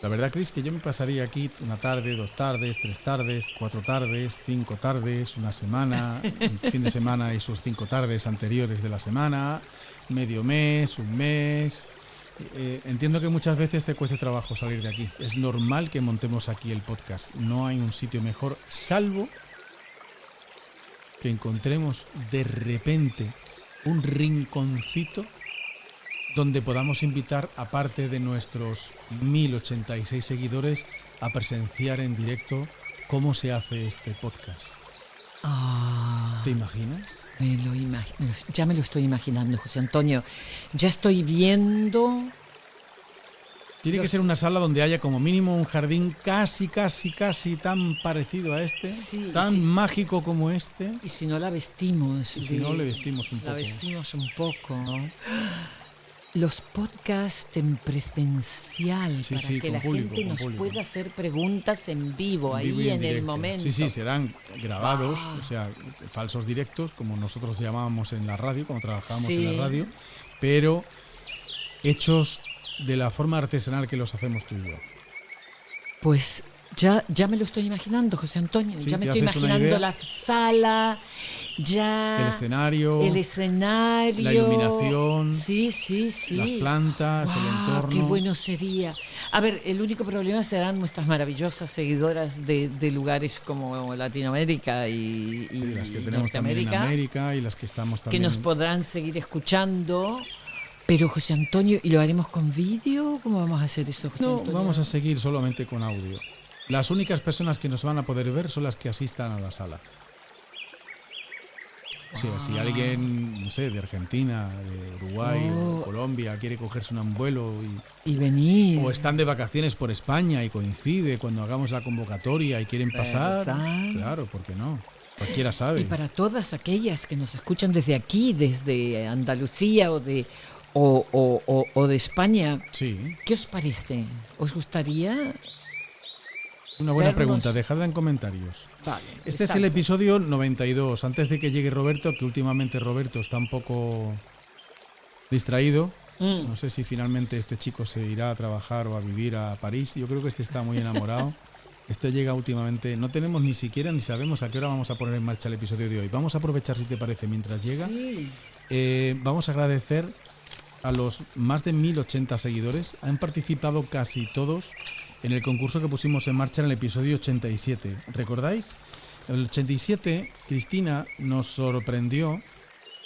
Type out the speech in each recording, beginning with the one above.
La verdad, Chris, que yo me pasaría aquí una tarde, 2 tardes, 3 tardes, 4 tardes, 5 tardes, una semana, un fin de semana y sus 5 tardes anteriores de la semana, medio mes, un mes. Entiendo que muchas veces te cueste trabajo salir de aquí. Es normal que montemos aquí el podcast. No hay un sitio mejor, salvo que encontremos de repente un rinconcito donde podamos invitar, aparte de nuestros 1086 seguidores, a presenciar en directo cómo se hace este podcast. ¿Te imaginas? Me lo imagino, ya me lo estoy imaginando, José Antonio. Ya estoy viendo. Tiene que ser una sala donde haya como mínimo un jardín casi tan parecido a este, Sí, tan sí. mágico como este. Y si no la vestimos. Y si no, le vestimos un La poco. vestimos un poco. Los podcasts en presencial Sí, para sí, que con la público, gente con nos público. pueda hacer preguntas en vivo, En vivo y ahí en el directo. momento. Sí, serán grabados, o sea, falsos directos, como nosotros llamábamos en la radio, cuando trabajábamos en la radio, pero hechos de la forma artesanal que los hacemos tú y yo. Pues ya me lo estoy imaginando, José Antonio. Sí, Ya me ¿te estoy haces una imaginando idea? la sala, ya El escenario, la iluminación, Sí. las plantas, el ¡Guau, entorno. qué bueno sería! A ver, el único problema serán nuestras maravillosas seguidoras de lugares como Latinoamérica y Y las que tenemos también en Norteamérica, América y las que estamos que también. nos podrán seguir escuchando. Pero José Antonio, ¿y lo haremos con vídeo? ¿Cómo vamos a hacer esto, José No, Antonio? vamos a seguir solamente con audio. Las únicas personas que nos van a poder ver son las que asistan a la sala. O sea, si alguien, no sé, de Argentina, de Uruguay o Colombia quiere cogerse un vuelo Y venir. o están de vacaciones por España y coincide cuando hagamos la convocatoria y quieren pasar, ¿Verdad? claro, ¿por qué no? Cualquiera sabe. Y para todas aquellas que nos escuchan desde aquí, desde Andalucía o de España, Sí, ¿qué os parece? ¿Os gustaría? una buena vernos? pregunta, dejadla en comentarios. Vale. Este es el episodio 92, antes de que llegue Roberto, que últimamente Roberto está un poco distraído. No sé si finalmente este chico se irá a trabajar o a vivir a París. Yo creo que este está muy enamorado. Este llega últimamente, no tenemos ni siquiera ni sabemos a qué hora vamos a poner en marcha el episodio de hoy. Vamos a aprovechar, si te parece, mientras llega. Sí. Vamos a agradecer a los más de 1080 seguidores. Han participado casi todos en el concurso que pusimos en marcha en el episodio 87. ¿Recordáis? En el 87, Cristina nos sorprendió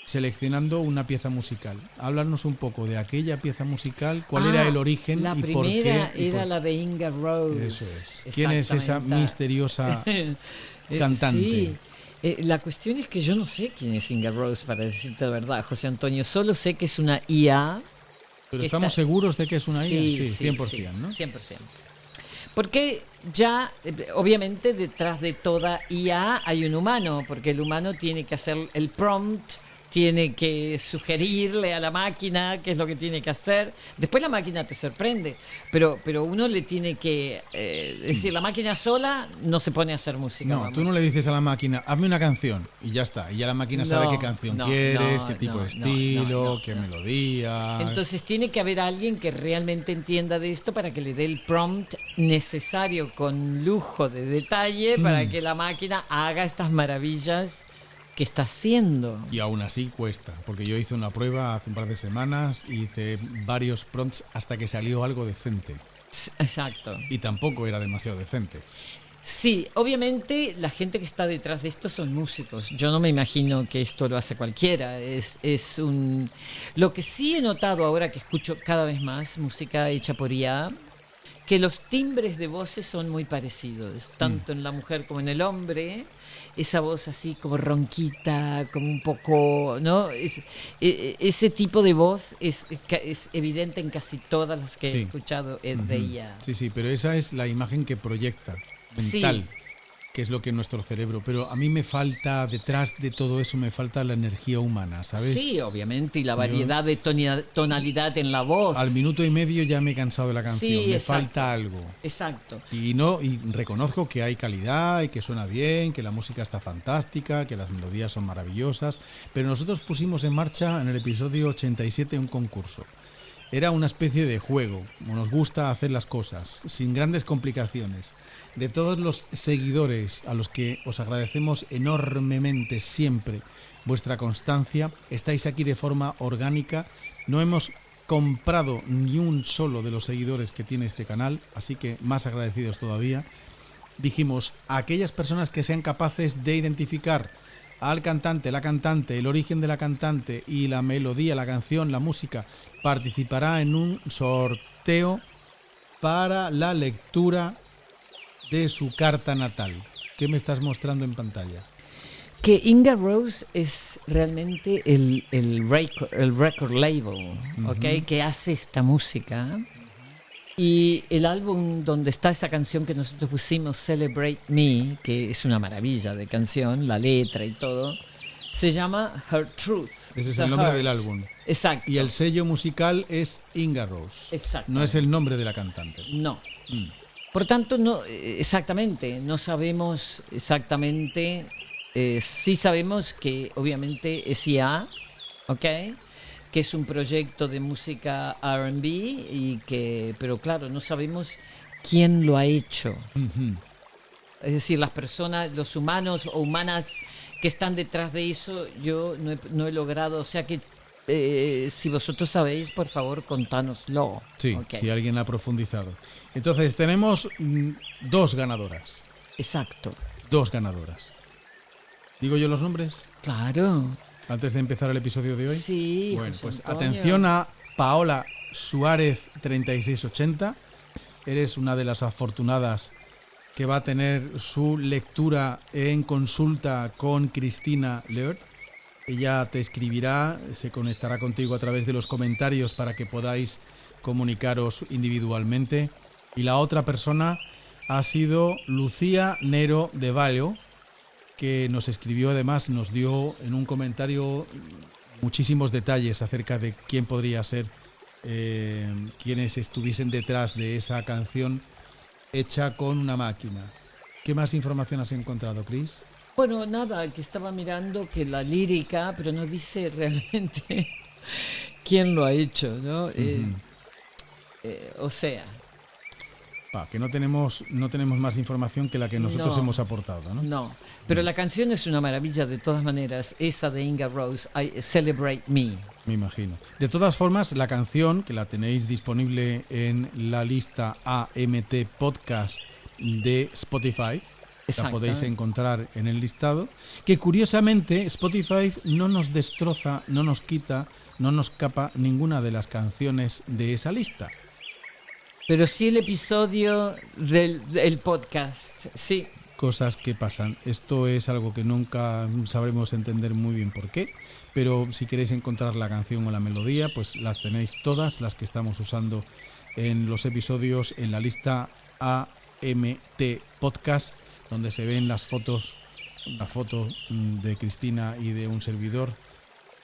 seleccionando una pieza musical. Háblanos un poco de aquella pieza musical, cuál era el origen La y por qué. primera era la de Inga Rose. Eso es. ¿Quién es esa Exactamente. misteriosa cantante? Sí. La cuestión es que yo no sé quién es Inga Rose, para decirte la verdad, José Antonio. Solo sé que es una IA. Pero que estamos está- seguros de que es una IA. Sí, Sí, 100%, sí, ¿no? 100%. Porque ya, obviamente, detrás de toda IA hay un humano, porque el humano tiene que hacer el prompt, tiene que sugerirle a la máquina qué es lo que tiene que hacer. Después la máquina te sorprende, pero uno le tiene que decir, la máquina sola no se pone a hacer música. No, vamos. tú no le dices a la máquina, hazme una canción y ya está. Y ya la máquina sabe No, qué canción no, quieres, no, qué tipo de no, estilo, no, qué no. melodía. Entonces tiene que haber alguien que realmente entienda de esto para que le dé el prompt necesario con lujo de detalle para que la máquina haga estas maravillas que está haciendo. Y aún así cuesta, porque yo hice una prueba hace un par de semanas y hice varios prompts hasta que salió algo decente. Exacto. Y tampoco era demasiado decente. Sí, obviamente la gente que está detrás de esto son músicos. Yo no me imagino que esto lo hace cualquiera. Es un... Lo que sí he notado ahora que escucho cada vez más música hecha por IA, que los timbres de voces son muy parecidos, tanto en la mujer como en el hombre. Esa voz así como ronquita, como un poco, ¿no? Ese tipo de voz es evidente en casi todas las que Sí. he escuchado de IA. Sí, sí, pero esa es la imagen que proyecta, mental, que es lo que nuestro cerebro. Pero a mí me falta, detrás de todo eso, me falta la energía humana, ¿sabes? Sí, obviamente, y la variedad de tonalidad en la voz. Al minuto y medio ya me he cansado de la canción, Sí, me exacto. falta algo. Exacto. Y reconozco que hay calidad y que suena bien, que la música está fantástica, que las melodías son maravillosas, pero nosotros pusimos en marcha en el episodio 87 un concurso. Era una especie de juego, como nos gusta hacer las cosas, sin grandes complicaciones. De todos los seguidores a los que os agradecemos enormemente siempre vuestra constancia, estáis aquí de forma orgánica, no hemos comprado ni un solo de los seguidores que tiene este canal, así que más agradecidos todavía. Dijimos, a aquellas personas que sean capaces de identificar al cantante, la cantante, el origen de la cantante y la melodía, la canción, la música, participará en un sorteo para la lectura de su carta natal. ¿Qué me estás mostrando en pantalla? Que Inga Rose es realmente el record label, ¿ok? Que hace esta música. Y el álbum donde está esa canción que nosotros pusimos, Celebrate Me, que es una maravilla de canción, la letra y todo, se llama Her Truth. Ese es el nombre Heart. del álbum. Exacto. Y el sello musical es Inga Rose. Exacto. No es el nombre de la cantante. No. Por tanto, no, exactamente, no sabemos exactamente. Sí sabemos que obviamente es IA, ¿ok? Que es un proyecto de música R&B y que, pero claro, no sabemos quién lo ha hecho. Es decir, las personas, los humanos o humanas que están detrás de eso, yo no he logrado, o sea que si vosotros sabéis, por favor, contánoslo. Sí, Okay. si alguien ha profundizado. Entonces, tenemos 2 ganadoras. Exacto. 2 ganadoras. ¿Digo yo los nombres? Claro. Antes de empezar el episodio de hoy. Sí. Bueno, José pues Antonio. atención a Paola Suárez 3680. Eres una de las afortunadas que va a tener su lectura en consulta con Cristina Leert. Ella te escribirá, se conectará contigo a través de los comentarios para que podáis comunicaros individualmente. Y la otra persona ha sido Lucía Nero de Vallo, que nos escribió, además nos dio en un comentario muchísimos detalles acerca de quién podría ser, quienes estuviesen detrás de esa canción hecha con una máquina. ¿Qué más información has encontrado, Chris? Bueno, nada, que estaba mirando que la lírica, pero no dice realmente quién lo ha hecho, ¿no? O sea, Que no tenemos más información que la que nosotros No. hemos aportado, ¿no? no. Pero la canción es una maravilla de todas maneras, esa de Inga Rose, Celebrate Me. Me imagino. De todas formas, la canción, que la tenéis disponible en la lista AMT Podcast de Spotify, la Exacto. podéis encontrar en el listado, que curiosamente Spotify no nos destroza, no nos quita, no nos capa ninguna de las canciones de esa lista. Pero sí el episodio del podcast, sí. Cosas que pasan. Esto es algo que nunca sabremos entender muy bien por qué, pero si queréis encontrar la canción o la melodía, pues las tenéis todas las que estamos usando en los episodios en la lista AMT Podcast, donde se ven las fotos, la foto de Cristina y de un servidor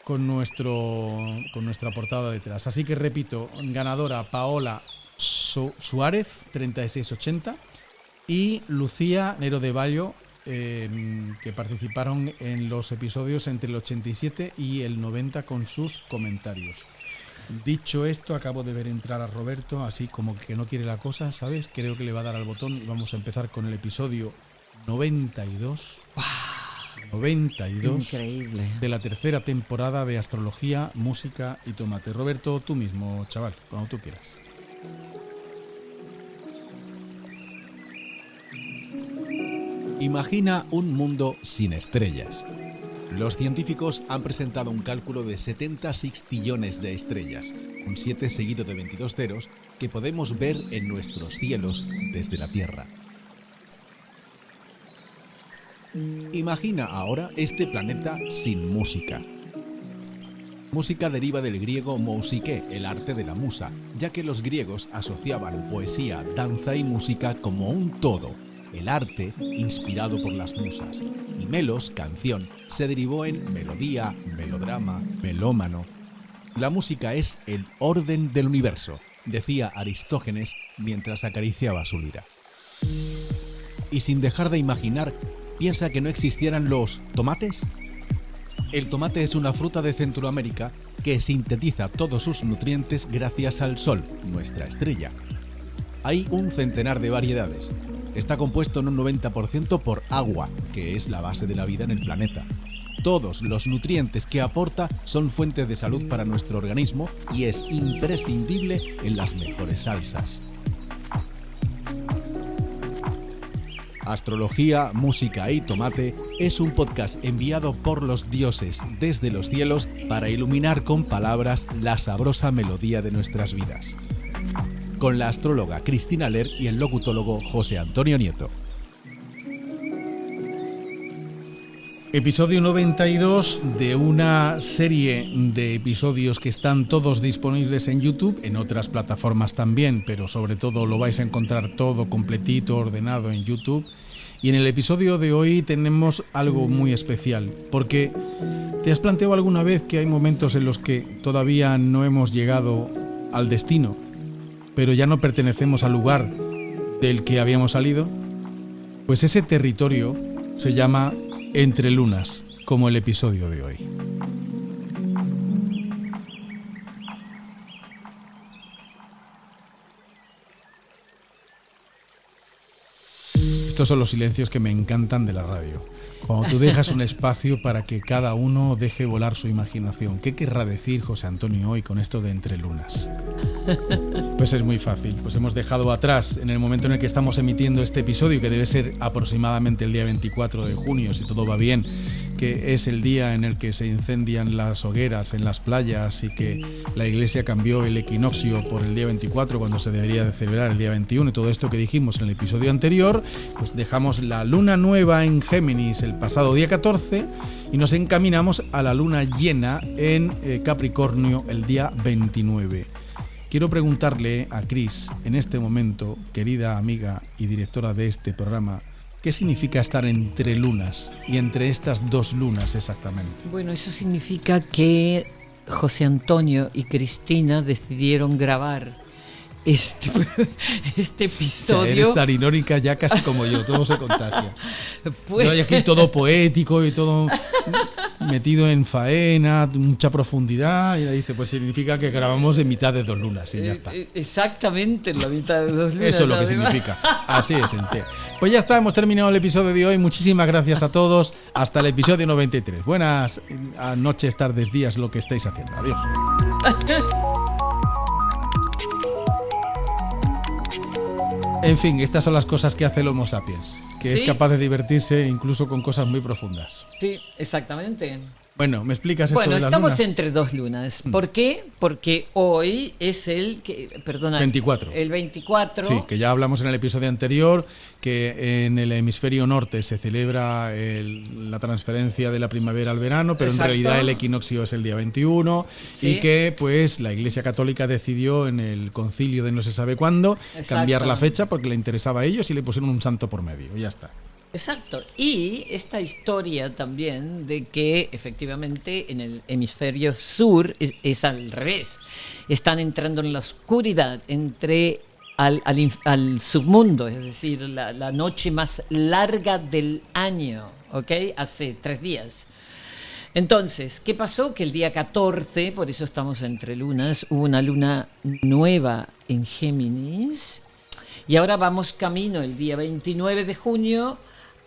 con nuestra portada detrás. Así que repito, ganadora Paola Suárez 3680 y Lucía Nero de Vallo, que participaron en los episodios entre el 87 y el 90 con sus comentarios. Dicho esto, acabo de ver entrar a Roberto, así como que no quiere la cosa, ¿sabes? Creo que le va a dar al botón y vamos a empezar con el episodio 92. ¡Wow! 92. Increíble. De la tercera temporada de Astrología, Música y Tomate. Roberto, tú mismo, chaval, cuando tú quieras. Imagina un mundo sin estrellas. Los científicos han presentado un cálculo de 70 sextillones de estrellas, un 7 seguido de 22 ceros, que podemos ver en nuestros cielos desde la Tierra. Imagina ahora este planeta sin música. Música deriva del griego mousike, el arte de la musa, ya que los griegos asociaban poesía, danza y música como un todo. El arte inspirado por las musas, y melos, canción, se derivó en melodía, melodrama, melómano. La música es el orden del universo, decía Aristógenes mientras acariciaba su lira. Y sin dejar de imaginar, ¿piensa que no existieran los tomates? El tomate es una fruta de Centroamérica que sintetiza todos sus nutrientes gracias al Sol, nuestra estrella. Hay un centenar de variedades. Está compuesto en un 90% por agua, que es la base de la vida en el planeta. Todos los nutrientes que aporta son fuente de salud para nuestro organismo y es imprescindible en las mejores salsas. Astrología, Música y Tomate es un podcast enviado por los dioses desde los cielos para iluminar con palabras la sabrosa melodía de nuestras vidas. Con la astróloga Cristina Ler y el locutólogo José Antonio Nieto. Episodio 92 de una serie de episodios que están todos disponibles en YouTube, en otras plataformas también, pero sobre todo lo vais a encontrar todo completito, ordenado en YouTube. Y en el episodio de hoy tenemos algo muy especial, porque ¿te has planteado alguna vez que hay momentos en los que todavía no hemos llegado al destino, pero ya no pertenecemos al lugar del que habíamos salido? Pues ese territorio se llama Entre Lunas, como el episodio de hoy. Estos son los silencios que me encantan de la radio. Cuando tú dejas un espacio para que cada uno deje volar su imaginación. ¿Qué querrá decir José Antonio hoy con esto de Entre Lunas? Pues es muy fácil. Pues hemos dejado atrás, en el momento en el que estamos emitiendo este episodio, que debe ser aproximadamente el día 24 de junio, si todo va bien, que es el día en el que se incendian las hogueras en las playas y que la Iglesia cambió el equinoccio por el día 24 cuando se debería de celebrar el día 21, y todo esto que dijimos en el episodio anterior, pues dejamos la luna nueva en Géminis el pasado día 14 y nos encaminamos a la luna llena en Capricornio el día 29. Quiero preguntarle a Cris en este momento, querida amiga y directora de este programa, ¿qué significa estar entre lunas y entre estas dos lunas exactamente? Bueno, eso significa que José Antonio y Cristina decidieron grabar este episodio. O sea, eres tan irónica ya casi como yo, todo se contagia. Pues... Yo hay aquí todo poético y todo metido en faena, mucha profundidad, y ella dice, pues significa que grabamos en mitad de dos lunas y ya está. Exactamente, en la mitad de dos lunas. Eso es lo que significa, así es entero. Pues ya está, hemos terminado el episodio de hoy, muchísimas gracias a todos, hasta el episodio 93. Buenas noches, tardes, días, lo que estáis haciendo. Adiós. En fin, estas son las cosas que hace el Homo sapiens, que ¿Sí? es capaz de divertirse incluso con cosas muy profundas. Sí, exactamente. Bueno, ¿me explicas esto Bueno, de la estamos luna? entre dos lunas. ¿Por qué? Porque hoy es el 24. El 24. Sí, que ya hablamos en el episodio anterior, que en el hemisferio norte se celebra la transferencia de la primavera al verano, pero Exacto. en realidad el equinoccio es el día 21, Sí. y que pues la Iglesia Católica decidió en el concilio de no se sabe cuándo cambiar la fecha porque le interesaba a ellos y le pusieron un santo por medio, y ya está. Exacto. Y esta historia también de que efectivamente en el hemisferio sur es al revés. Están entrando en la oscuridad, al submundo, es decir, la noche más larga del año, ¿ok? Hace 3 días. Entonces, ¿qué pasó? Que el día 14, por eso estamos entre lunas, hubo una luna nueva en Géminis. Y ahora vamos camino el día 29 de junio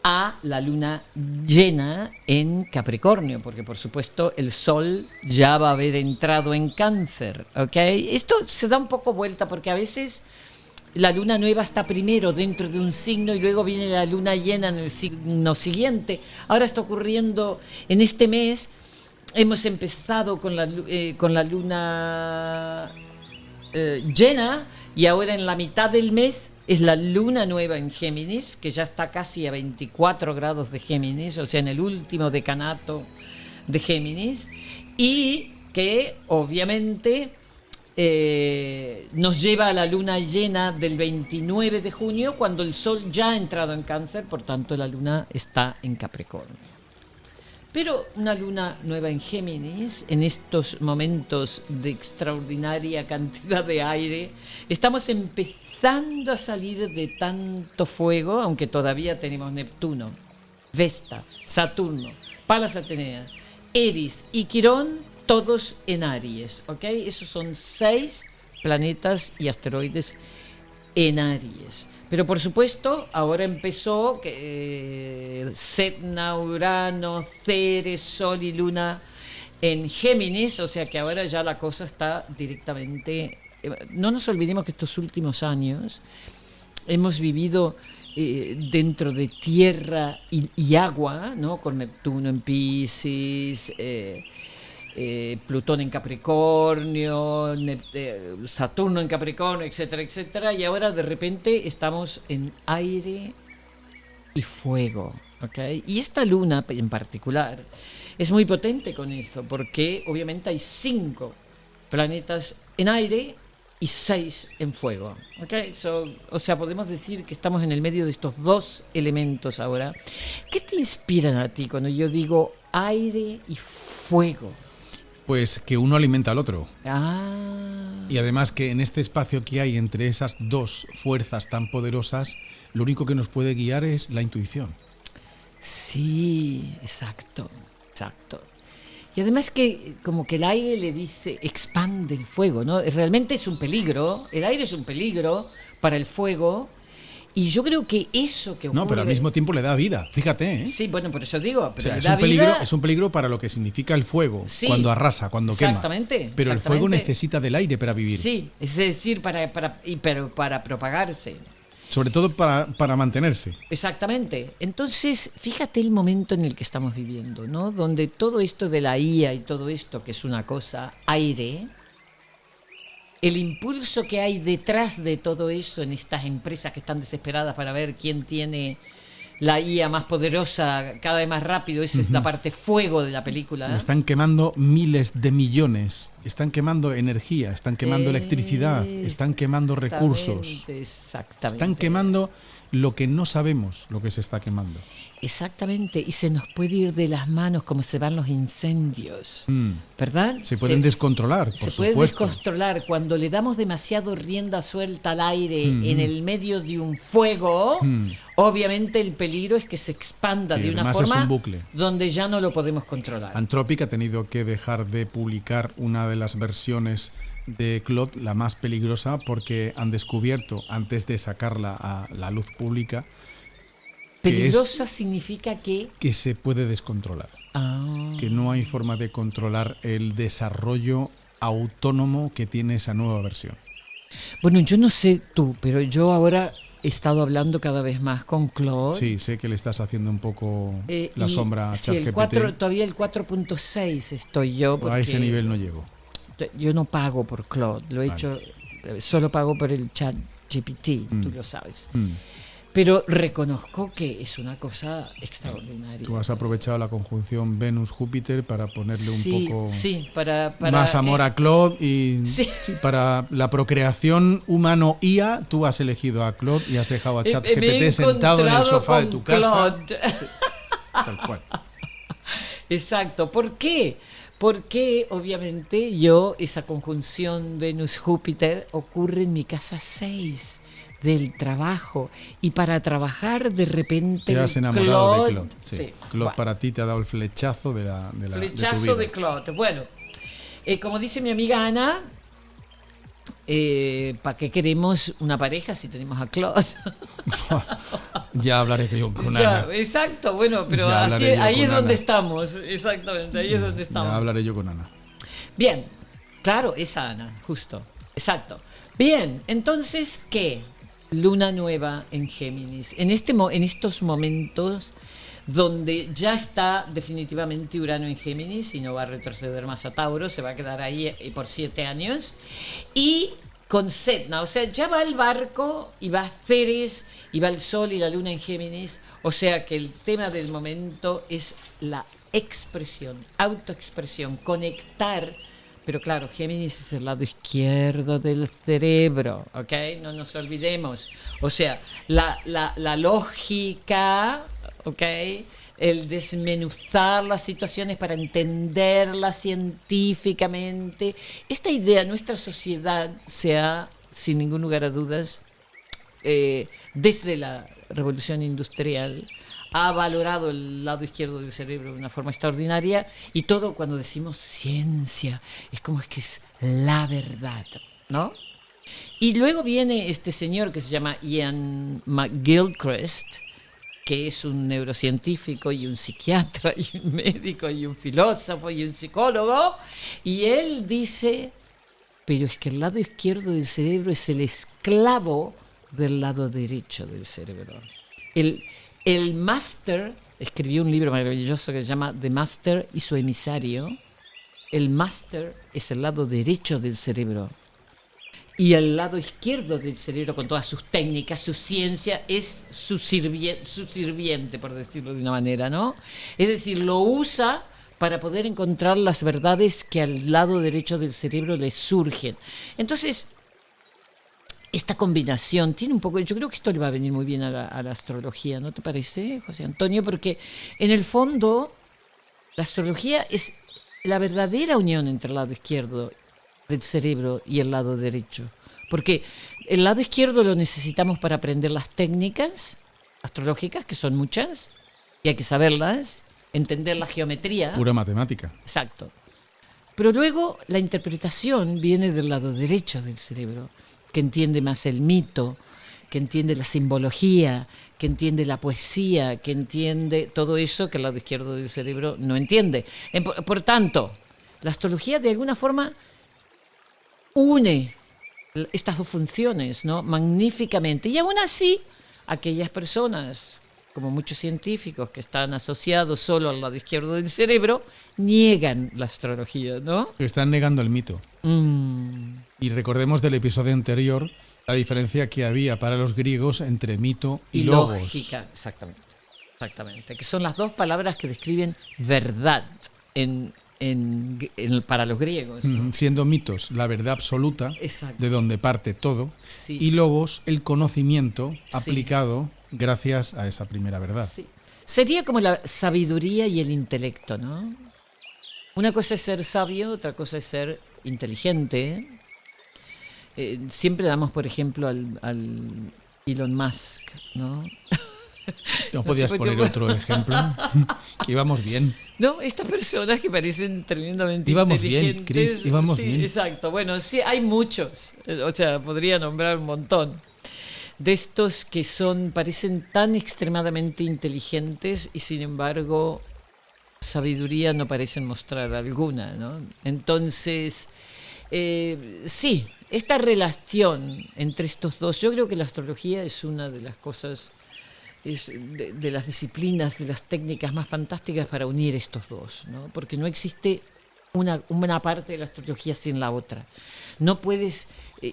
a la luna llena en Capricornio, porque por supuesto el Sol ya va a haber entrado en Cáncer, ¿ok? Esto se da un poco vuelta porque a veces la luna nueva está primero dentro de un signo y luego viene la luna llena en el signo siguiente. Ahora está ocurriendo en este mes, hemos empezado con la luna llena, y ahora en la mitad del mes es la luna nueva en Géminis, que ya está casi a 24 grados de Géminis, o sea, en el último decanato de Géminis, y que obviamente nos lleva a la luna llena del 29 de junio, cuando el Sol ya ha entrado en Cáncer, por tanto la luna está en Capricornio. Pero una luna nueva en Géminis, en estos momentos de extraordinaria cantidad de aire, estamos empezando a salir de tanto fuego, aunque todavía tenemos Neptuno, Vesta, Saturno, Palas Atenea, Eris y Quirón todos en Aries, ¿ok? Esos son 6 planetas y asteroides en Aries. Pero por supuesto, ahora empezó Sedna, Urano, Ceres, Sol y Luna en Géminis, o sea que ahora ya la cosa está directamente... No nos olvidemos que estos últimos años hemos vivido dentro de tierra y agua, ¿no? Con Neptuno en Piscis, Plutón en Capricornio, Saturno en Capricornio, etcétera, etcétera, y ahora de repente estamos en aire y fuego, ¿ok? Y esta luna en particular es muy potente con eso, porque obviamente hay 5 planetas en aire y 6 en fuego, ¿ok? O sea, podemos decir que estamos en el medio de estos 2 elementos ahora. ¿Qué te inspiran a ti cuando yo digo aire y fuego? Pues que uno alimenta al otro. Ah. Y además que en este espacio que hay entre esas 2 fuerzas tan poderosas, lo único que nos puede guiar es la intuición. Sí, exacto. Y además que como que el aire le dice, expande el fuego, ¿no? Realmente es un peligro, el aire es un peligro para el fuego. Y yo creo que eso que ocurre... No, pero al mismo tiempo le da vida, fíjate, ¿eh? Sí, bueno, por eso digo. Pero O sea, le da vida... es un peligro para lo que significa el fuego, Sí, cuando arrasa, cuando quema. Pero el fuego exactamente. necesita del aire para vivir. Sí, es decir, pero para propagarse. Sobre todo para mantenerse. Exactamente. Entonces, fíjate el momento en el que estamos viviendo, ¿no? Donde todo esto de la IA y todo esto, que es una cosa aire... El impulso que hay detrás de todo eso en estas empresas que están desesperadas para ver quién tiene la IA más poderosa cada vez más rápido, esa es la parte fuego de la película. Están quemando miles de millones, están quemando energía, están quemando electricidad, están quemando recursos. Exactamente. Están quemando lo que no sabemos lo que se está quemando. Exactamente, y se nos puede ir de las manos como se van los incendios, ¿verdad? Se pueden descontrolar, por supuesto. Se pueden supuesto. descontrolar cuando le damos demasiado rienda suelta al aire en el medio de un fuego. Obviamente el peligro es que se expanda Sí, de una además forma es un bucle. donde ya no lo podemos controlar. Anthropic ha tenido que dejar de publicar una de las versiones de Claude, la más peligrosa, porque han descubierto, antes de sacarla a la luz pública, Peligrosa significa que... que se puede descontrolar. Que no hay forma de controlar el desarrollo autónomo que tiene esa nueva versión. Bueno, yo no sé tú, pero yo ahora he estado hablando cada vez más con Claude. Sí, sé que le estás haciendo un poco la sombra a sí, ChatGPT. Todavía el 4.6 estoy yo. A ese nivel no llego. Yo no pago por Claude, lo he hecho, solo pago por el ChatGPT, tú lo sabes. Pero reconozco que es una cosa extraordinaria. Tú has aprovechado la conjunción Venus-Júpiter para ponerle un poco para más amor a Claude y para la procreación humano-IA tú has elegido a Claude y has dejado a ChatGPT sentado en el sofá de tu casa. Sí, tal cual. Exacto. ¿Por qué? Porque obviamente esa conjunción Venus-Júpiter ocurre en mi casa 6 del trabajo, y para trabajar de repente te has enamorado de Claude. Sí. Claude para ti te ha dado el flechazo de tu vida. Flechazo de Claude. Bueno, como dice mi amiga Ana, ¿para qué queremos una pareja si tenemos a Claude? Ya hablaré yo con Ana. Exacto, bueno, pero ahí es donde estamos. Exactamente, ahí es donde estamos. Ya hablaré yo con Ana. Bien, claro, esa Ana, justo. Exacto. Bien, entonces, ¿qué? Luna nueva en Géminis. En estos momentos donde ya está definitivamente Urano en Géminis y no va a retroceder más a Tauro, se va a quedar ahí por 7 años. Y con Sedna, o sea, ya va el barco y va Ceres y va el Sol y la Luna en Géminis. O sea que el tema del momento es la expresión, autoexpresión, conectar. Pero claro, Géminis es el lado izquierdo del cerebro, ¿ok? No nos olvidemos. O sea, la lógica, ¿ok? El desmenuzar las situaciones para entenderlas científicamente. Esta idea, nuestra sociedad se ha, sin ningún lugar a dudas, desde la Revolución Industrial, ha valorado el lado izquierdo del cerebro de una forma extraordinaria, y todo cuando decimos ciencia, es como es que es la verdad, ¿no? Y luego viene este señor que se llama Ian McGilchrist, que es un neurocientífico y un psiquiatra y un médico y un filósofo y un psicólogo, y él dice, pero es que el lado izquierdo del cerebro es el esclavo del lado derecho del cerebro. El máster escribió un libro maravilloso que se llama The Master y su emisario. El máster es el lado derecho del cerebro. Y el lado izquierdo del cerebro, con todas sus técnicas, su ciencia, es su sirviente, por decirlo de una manera, ¿no? Es decir, lo usa para poder encontrar las verdades que al lado derecho del cerebro le surgen. Entonces, esta combinación tiene un poco... Yo creo que esto le va a venir muy bien a la astrología, ¿no te parece, José Antonio? Porque en el fondo, la astrología es la verdadera unión entre el lado izquierdo del cerebro y el lado derecho, porque el lado izquierdo lo necesitamos para aprender las técnicas astrológicas, que son muchas, y hay que saberlas, entender la geometría. Pura matemática. Exacto. Pero luego la interpretación viene del lado derecho del cerebro, que entiende más el mito, que entiende la simbología, que entiende la poesía, que entiende todo eso que el lado izquierdo del cerebro no entiende. Por tanto, la astrología de alguna forma une estas dos funciones, ¿no? Magníficamente. Y aún así, aquellas personas, como muchos científicos que están asociados solo al lado izquierdo del cerebro, niegan la astrología, ¿no? Están negando el mito. Y recordemos del episodio anterior la diferencia que había para los griegos entre mito y logos. Lógica, exactamente. Que son las dos palabras que describen verdad para los griegos, ¿no? Siendo mitos la verdad absoluta, Exacto. de donde parte todo, Sí. y logos el conocimiento Sí. aplicado gracias a esa primera verdad. Sí. Sería como la sabiduría y el intelecto, ¿no? Una cosa es ser sabio, otra cosa es ser inteligente. Siempre damos, por ejemplo, al Elon Musk, ¿no? ¿No podías sé por qué poner otro ejemplo? Que íbamos bien. No, estas personas que parecen tremendamente Íbamos bien, inteligentes. Chris, íbamos sí, bien. Exacto. Bueno, sí, hay muchos. O sea, podría nombrar un montón de estos que parecen tan extremadamente inteligentes y sin embargo sabiduría no parecen mostrar alguna, ¿no? Entonces, sí, esta relación entre estos dos, yo creo que la astrología es una de las cosas, es de las disciplinas, de las técnicas más fantásticas para unir estos dos, ¿no? Porque no existe una parte de la astrología sin la otra. No puedes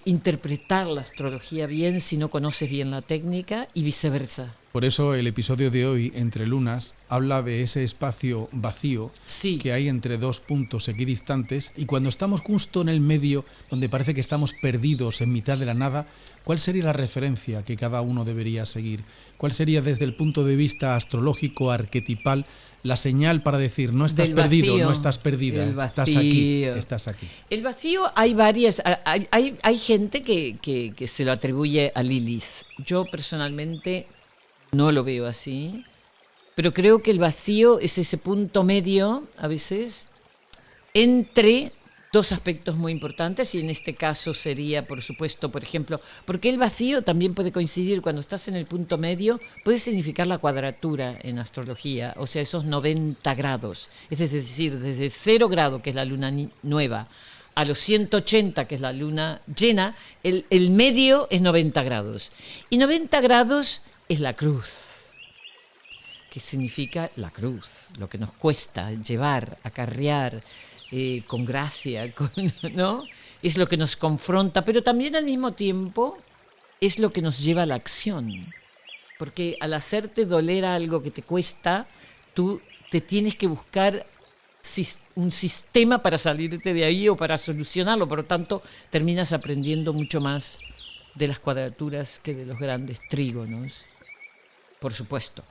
interpretar la astrología bien si no conoces bien la técnica y viceversa. Por eso el episodio de hoy, Entre Lunas, habla de ese espacio vacío Sí. que hay entre dos puntos equidistantes, y cuando estamos justo en el medio, donde parece que estamos perdidos en mitad de la nada, ¿cuál sería la referencia que cada uno debería seguir? ¿Cuál sería desde el punto de vista astrológico, arquetipal, la señal para decir no estás Del perdido, vacío. no estás perdida, El estás aquí, vacío. estás aquí? El vacío, hay varias, hay gente que se lo atribuye a Lilith. Yo personalmente no lo veo así, pero creo que el vacío es ese punto medio, a veces, entre dos aspectos muy importantes, y en este caso sería, por supuesto, por ejemplo, porque el vacío también puede coincidir cuando estás en el punto medio, puede significar la cuadratura en astrología, o sea, esos 90 grados, es decir, desde 0 grado, que es la luna nueva, a los 180, que es la luna llena, el medio es 90 grados. Y 90 grados es la cruz, que significa la cruz, lo que nos cuesta llevar, acarrear, con gracia, ¿no? Es lo que nos confronta, pero también al mismo tiempo es lo que nos lleva a la acción. Porque al hacerte doler algo que te cuesta, tú te tienes que buscar un sistema para salirte de ahí o para solucionarlo. Por lo tanto, terminas aprendiendo mucho más de las cuadraturas que de los grandes trígonos, por supuesto.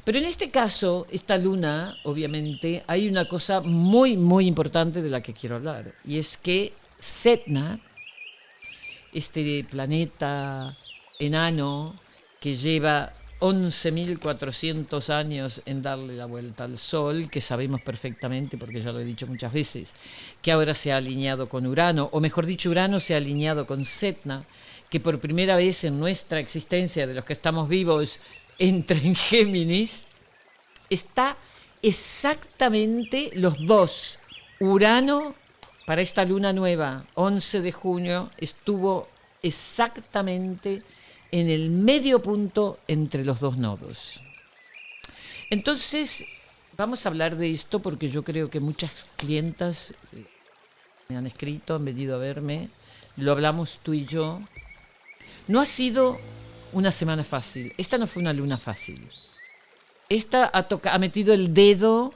Pero en este caso, esta luna, obviamente, hay una cosa muy, muy importante de la que quiero hablar. Y es que Sedna, este planeta enano que lleva 11.400 años en darle la vuelta al Sol, que sabemos perfectamente, porque ya lo he dicho muchas veces, que ahora se ha alineado con Urano, o mejor dicho, Urano se ha alineado con Setna, que por primera vez en nuestra existencia, de los que estamos vivos, entra en Géminis. Está exactamente los dos. Urano, para esta luna nueva, 11 de junio, estuvo exactamente en el medio punto entre los dos nodos. Entonces, vamos a hablar de esto porque yo creo que muchas clientas me han escrito, han venido a verme, lo hablamos tú y yo. No ha sido una semana fácil, esta no fue una luna fácil. Esta ha metido el dedo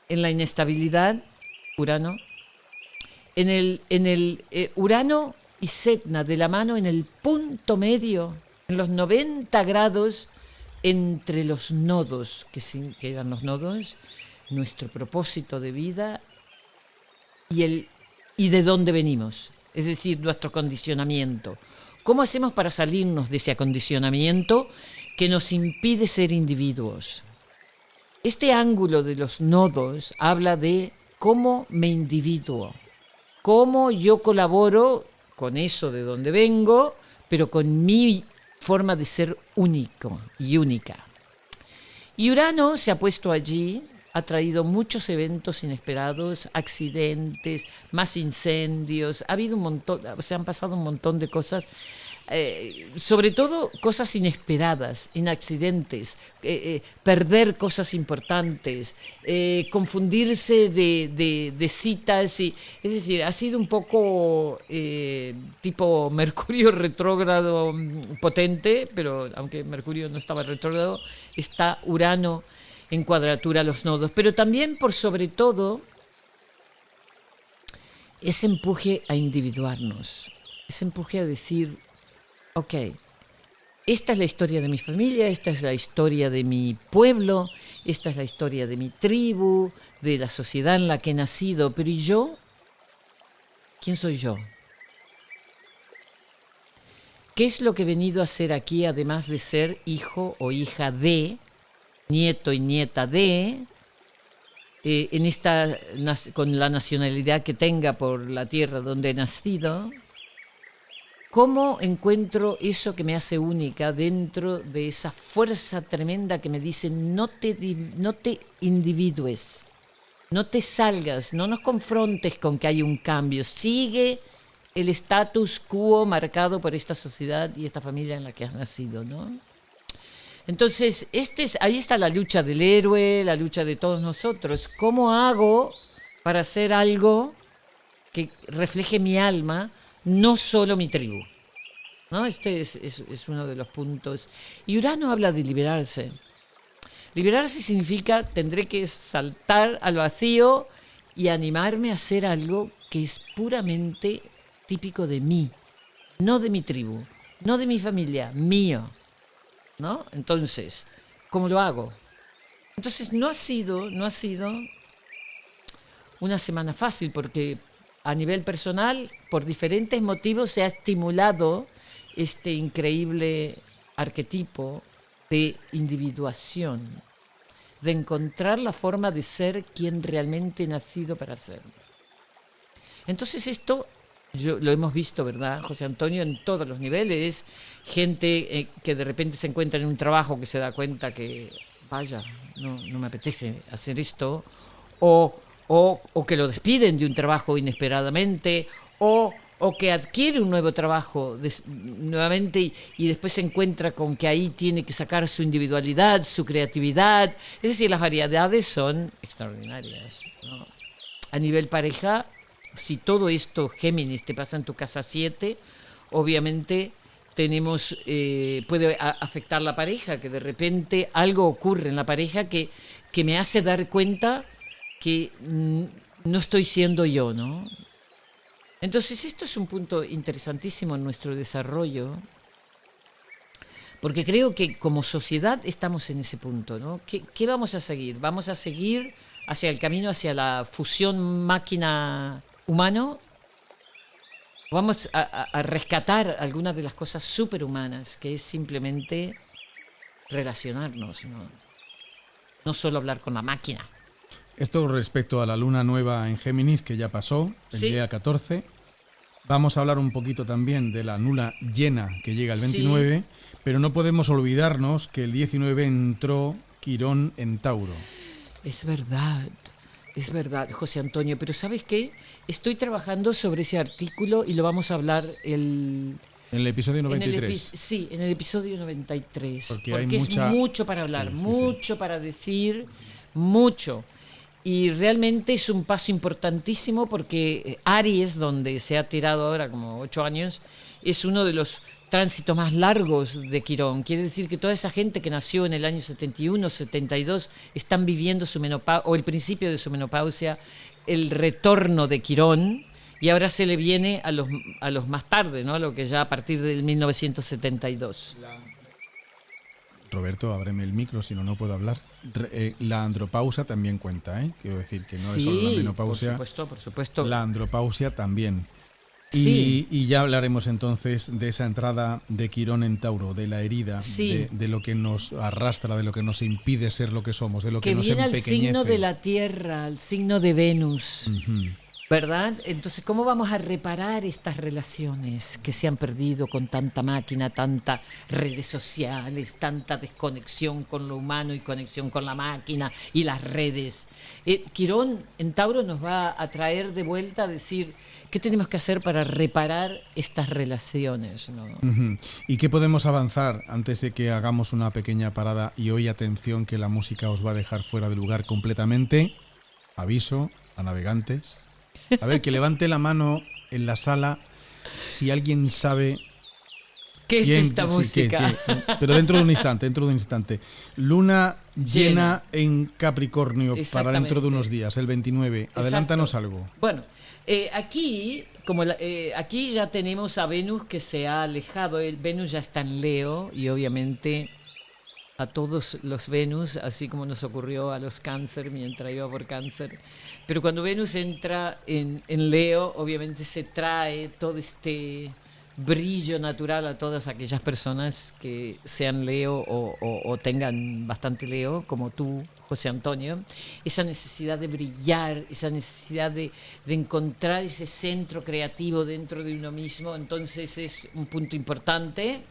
en la inestabilidad, Urano, en el Urano y Setna de la mano en el punto medio, en los 90 grados entre los nodos, que eran los nodos, nuestro propósito de vida y de dónde venimos, es decir, nuestro condicionamiento. ¿Cómo hacemos para salirnos de ese acondicionamiento que nos impide ser individuos? Este ángulo de los nodos habla de cómo me individuo, cómo yo colaboro con eso de donde vengo, pero con mi forma de ser único y única. Y Urano se ha puesto allí, ha traído muchos eventos inesperados, accidentes, más incendios, ha habido un montón, se han pasado un montón de cosas, sobre todo cosas inesperadas, en accidentes, perder cosas importantes, confundirse de citas, es decir, ha sido un poco tipo Mercurio retrógrado potente, pero aunque Mercurio no estaba retrógrado, está Urano en cuadratura a los nodos, pero también por sobre todo ese empuje a individuarnos, ese empuje a decir, ok, esta es la historia de mi familia, esta es la historia de mi pueblo, esta es la historia de mi tribu, de la sociedad en la que he nacido, pero ¿y yo? ¿Quién soy yo? ¿Qué es lo que he venido a hacer aquí, además de ser hijo o hija de, nieto y nieta de, con la nacionalidad que tenga por la tierra donde he nacido? ¿Cómo encuentro eso que me hace única dentro de esa fuerza tremenda que me dice no te individues, no te salgas, no nos confrontes con que hay un cambio, sigue el status quo marcado por esta sociedad y esta familia en la que has nacido, ¿no? Entonces, ahí está la lucha del héroe, la lucha de todos nosotros. ¿Cómo hago para hacer algo que refleje mi alma, no solo mi tribu? ¿No? Este es uno de los puntos. Y Urano habla de liberarse. Liberarse significa tendré que saltar al vacío y animarme a hacer algo que es puramente típico de mí, no de mi tribu, no de mi familia, mío, ¿no? Entonces, ¿cómo lo hago? Entonces no ha sido una semana fácil porque a nivel personal, por diferentes motivos, se ha estimulado este increíble arquetipo de individuación, de encontrar la forma de ser quien realmente he nacido para ser. Entonces esto lo hemos visto, ¿verdad, José Antonio? En todos los niveles, gente que de repente se encuentra en un trabajo que se da cuenta que, vaya, no me apetece hacer esto, o que lo despiden de un trabajo inesperadamente, o que adquiere un nuevo trabajo nuevamente y después se encuentra con que ahí tiene que sacar su individualidad, su creatividad. Es decir, las variedades son extraordinarias, ¿no? A nivel pareja, si todo esto, Géminis, te pasa en tu casa 7, obviamente puede afectar la pareja, que de repente algo ocurre en la pareja que me hace dar cuenta que no estoy siendo yo, ¿no? Entonces esto es un punto interesantísimo en nuestro desarrollo, porque creo que como sociedad estamos en ese punto, ¿no? ¿Qué vamos a seguir? ¿Vamos a seguir hacia el camino, hacia la fusión máquina-humano? ¿Vamos a rescatar algunas de las cosas superhumanas, que es simplemente relacionarnos, ¿no? No solo hablar con la máquina. Esto respecto a la luna nueva en Géminis, que ya pasó, el Sí. día 14. Vamos a hablar un poquito también de la luna llena que llega el 29, pero no podemos olvidarnos que el 19 entró Quirón en Tauro. Es verdad, José Antonio, pero ¿sabes qué? Estoy trabajando sobre ese artículo y lo vamos a hablar En el episodio 93. sí, en el episodio 93. Porque Porque hay es mucha... mucho para hablar, Sí, sí, mucho para decir, mucho. Y realmente es un paso importantísimo porque Aries, donde se ha tirado ahora como 8 años, es uno de los tránsitos más largos de Quirón. Quiere decir que toda esa gente que nació en el año 71, 72, están viviendo su menopausia, o el principio de su menopausia, el retorno de Quirón, y ahora se le viene a los más tarde, ¿no? A lo que ya a partir del 1972. Roberto, ábreme el micro, si no, no puedo hablar. La andropausa también cuenta, ¿eh? Quiero decir que no es solo la menopausia. Por supuesto. La andropausia también. Sí. Y ya hablaremos entonces de esa entrada de Quirón en Tauro, de la herida, Sí. de lo que nos arrastra, de lo que nos impide ser lo que somos, de lo que Que nos viene al empequeñece. signo de la Tierra, al signo de Venus. Ujú. ¿Verdad? Entonces, ¿cómo vamos a reparar estas relaciones que se han perdido con tanta máquina, tantas redes sociales, tanta desconexión con lo humano y conexión con la máquina y las redes? Quirón en Tauro nos va a traer de vuelta a decir qué tenemos que hacer para reparar estas relaciones, ¿no? Ujú. ¿Y qué podemos avanzar antes de que hagamos una pequeña parada? Y hoy, atención, que la música os va a dejar fuera de lugar completamente. Aviso a navegantes. A ver, que levante la mano en la sala si alguien sabe ¿Qué es quién, esta sí, música? pero dentro de un instante. Luna llena en Capricornio para dentro de unos días, el 29. Adelántanos algo. Bueno, aquí, aquí ya tenemos a Venus que se ha alejado. Venus ya está en Leo y obviamente a todos los Venus, así como nos ocurrió a los Cáncer mientras iba por Cáncer. Pero cuando Venus entra en Leo, obviamente se trae todo este brillo natural a todas aquellas personas que sean Leo o tengan bastante Leo, como tú, José Antonio. Esa necesidad de brillar, esa necesidad de encontrar ese centro creativo dentro de uno mismo, entonces es un punto importante.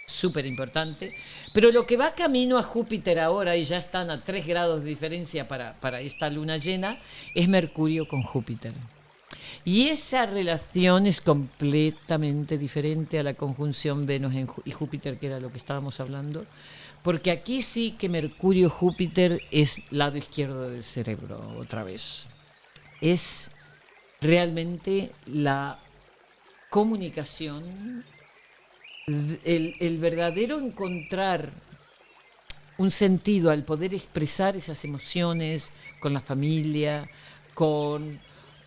Súper importante, pero lo que va camino a Júpiter ahora, y ya están a 3 grados de diferencia para esta luna llena, es Mercurio con Júpiter. Y esa relación es completamente diferente a la conjunción Venus y Júpiter, que era lo que estábamos hablando, porque aquí sí que Mercurio-Júpiter es lado izquierdo del cerebro, otra vez. Es realmente la comunicación, el verdadero encontrar un sentido al poder expresar esas emociones con la familia, con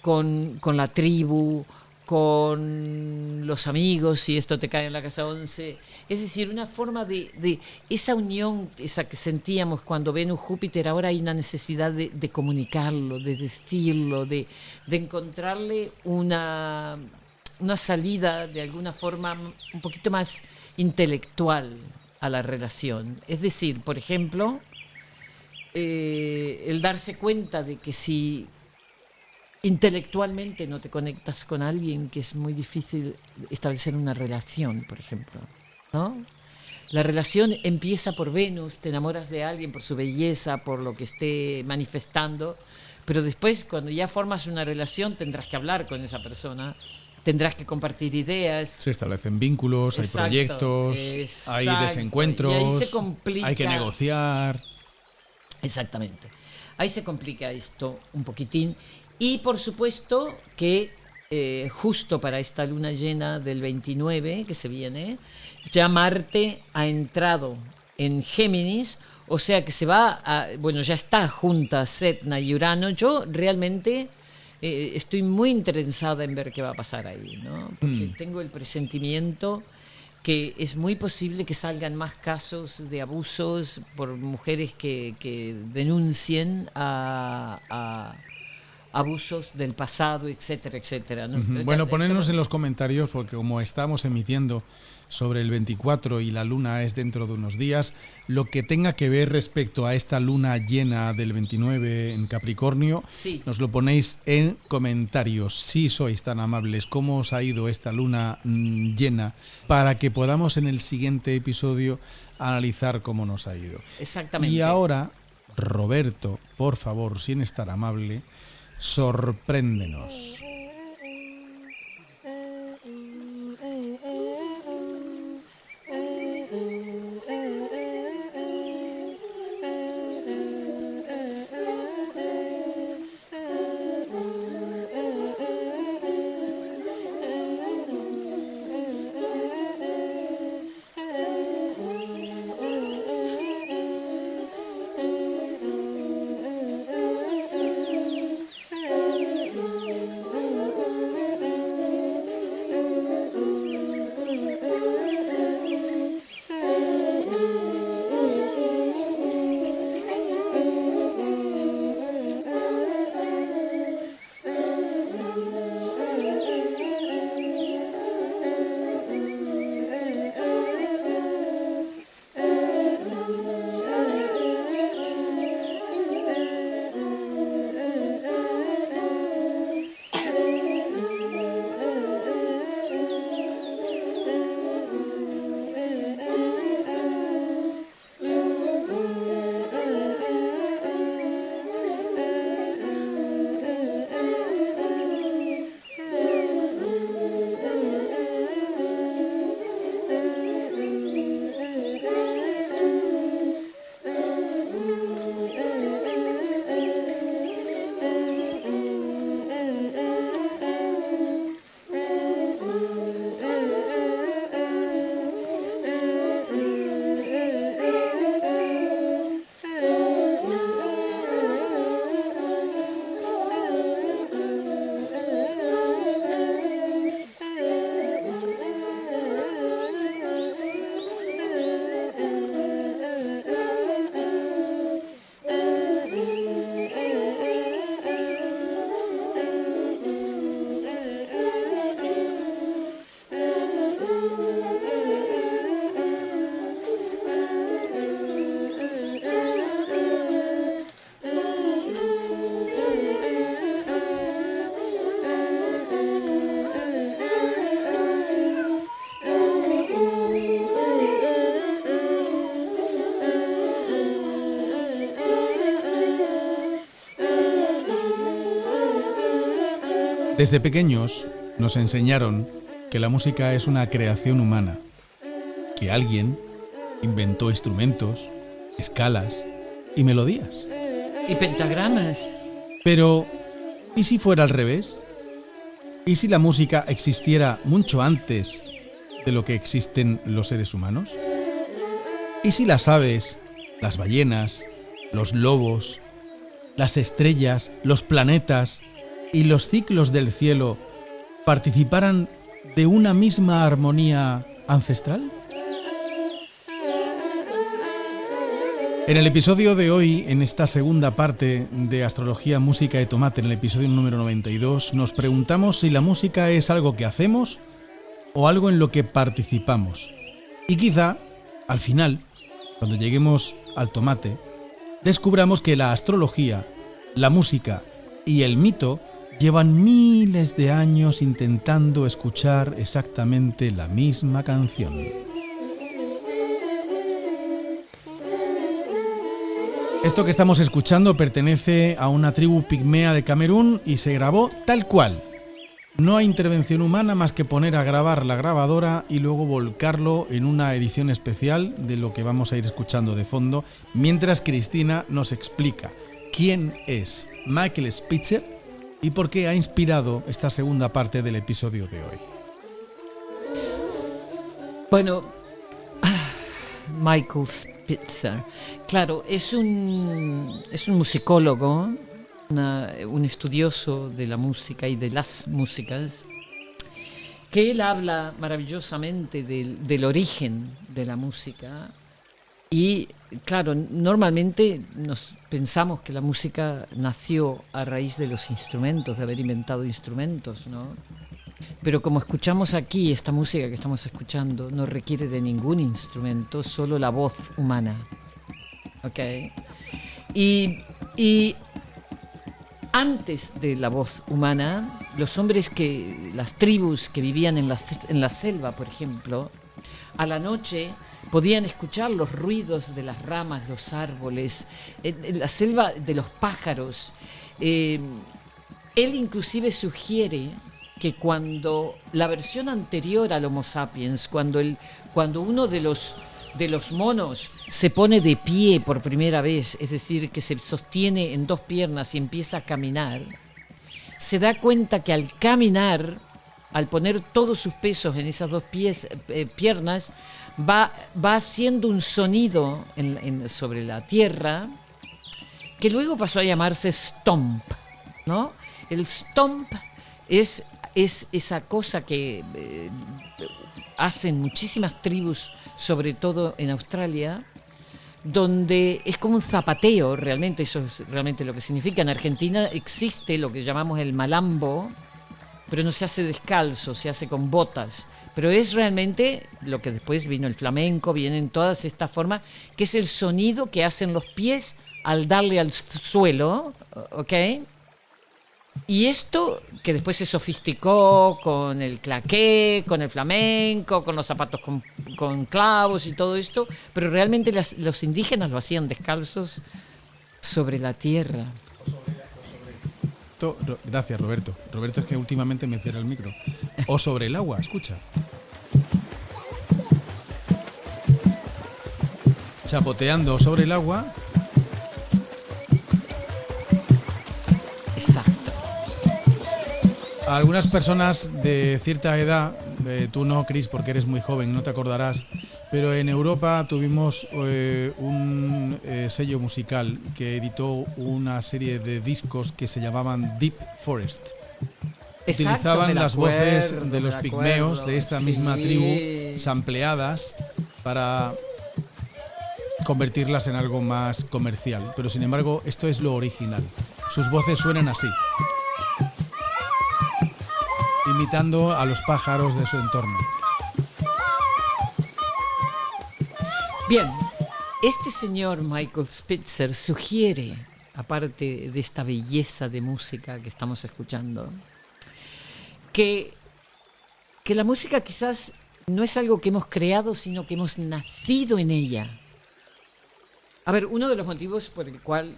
la tribu, con los amigos, si esto te cae en la casa 11. Es decir, una forma de esa unión, esa que sentíamos cuando Venus-Júpiter, ahora hay una necesidad de comunicarlo, de decirlo, de encontrarle una salida de alguna forma un poquito más intelectual a la relación. Es decir, por ejemplo, el darse cuenta de que si intelectualmente no te conectas con alguien, que es muy difícil establecer una relación, por ejemplo, ¿no? La relación empieza por Venus, te enamoras de alguien por su belleza, por lo que esté manifestando, pero después, cuando ya formas una relación, tendrás que hablar con esa persona, tendrás que compartir ideas. Se establecen vínculos, Exacto, hay proyectos, hay exacto. desencuentros, Y ahí se complica. hay que negociar. Exactamente. Ahí se complica esto un poquitín. Y por supuesto que justo para esta luna llena del 29 que se viene, ya Marte ha entrado en Géminis, o sea que se va bueno, ya está junta Setna y Urano. Yo realmente estoy muy interesada en ver qué va a pasar ahí, ¿no? Porque tengo el presentimiento que es muy posible que salgan más casos de abusos por mujeres que denuncien a abusos del pasado, etcétera, etcétera, ¿no? Bueno, ponernos en los comentarios, porque como estamos emitiendo sobre el 24 y la luna es dentro de unos días. Lo que tenga que ver respecto a esta luna llena del 29 en Capricornio, Sí. nos lo ponéis en comentarios, si sois tan amables, cómo os ha ido esta luna llena, para que podamos en el siguiente episodio analizar cómo nos ha ido. Exactamente. Y ahora, Roberto, por favor, sin estar amable, sorpréndenos. Desde pequeños nos enseñaron que la música es una creación humana, que alguien inventó instrumentos, escalas y melodías. Y pentagramas. Pero, ¿y si fuera al revés? ¿Y si la música existiera mucho antes de lo que existen los seres humanos? ¿Y si las aves, las ballenas, los lobos, las estrellas, los planetas y los ciclos del cielo participaran de una misma armonía ancestral? En el episodio de hoy, en esta segunda parte de Astrología, Música y Tomate, en el episodio número 92, nos preguntamos si la música es algo que hacemos o algo en lo que participamos. Y quizá, al final, cuando lleguemos al tomate, descubramos que la astrología, la música y el mito llevan miles de años intentando escuchar exactamente la misma canción. Esto que estamos escuchando pertenece a una tribu pigmea de Camerún y se grabó tal cual. No hay intervención humana más que poner a grabar la grabadora y luego volcarlo en una edición especial de lo que vamos a ir escuchando de fondo, mientras Cristina nos explica quién es Michael Spitzer y por qué ha inspirado esta segunda parte del episodio de hoy. Bueno, Michael Spitzer, claro, es un musicólogo, un estudioso de la música y de las músicas, que él habla maravillosamente del origen de la música. Y claro, normalmente nos pensamos que la música nació a raíz de los instrumentos, de haber inventado instrumentos, ¿no? Pero como escuchamos aquí, esta música que estamos escuchando no requiere de ningún instrumento, solo la voz humana. ¿Ok? Y antes de la voz humana, las tribus que vivían en la selva, por ejemplo, a la noche podían escuchar los ruidos de las ramas, los árboles, en la selva de los pájaros. Él inclusive sugiere que cuando la versión anterior al Homo sapiens, cuando uno de los monos se pone de pie por primera vez, es decir, que se sostiene en dos piernas y empieza a caminar, se da cuenta que al caminar, al poner todos sus pesos en esas dos piernas, va haciendo un sonido sobre la tierra que luego pasó a llamarse stomp, ¿no? El stomp es esa cosa que hacen muchísimas tribus, sobre todo en Australia, donde es como un zapateo realmente, eso es realmente lo que significa. En Argentina existe lo que llamamos el malambo, pero no se hace descalzo, se hace con botas. Pero es realmente lo que después vino el flamenco, vienen todas estas formas, que es el sonido que hacen los pies al darle al suelo, ¿ok? Y esto que después se sofisticó con el claqué, con el flamenco, con los zapatos con clavos y todo esto, pero realmente los indígenas lo hacían descalzos sobre la tierra. Gracias, Roberto. Roberto es que últimamente me cierra el micro. O sobre el agua, escucha. Chapoteando sobre el agua. Exacto. A algunas personas de cierta edad, tú no, Chris, porque eres muy joven, no te acordarás, pero en Europa tuvimos un sello musical que editó una serie de discos que se llamaban Deep Forest. Exacto, utilizaban las voces de los pigmeos acuerdo, de esta misma tribu, sampleadas, para convertirlas en algo más comercial. Pero sin embargo, esto es lo original. Sus voces suenan así, imitando a los pájaros de su entorno. Bien, este señor Michael Spitzer sugiere, aparte de esta belleza de música que estamos escuchando, que la música quizás no es algo que hemos creado, sino que hemos nacido en ella. A ver, uno de los motivos por el cual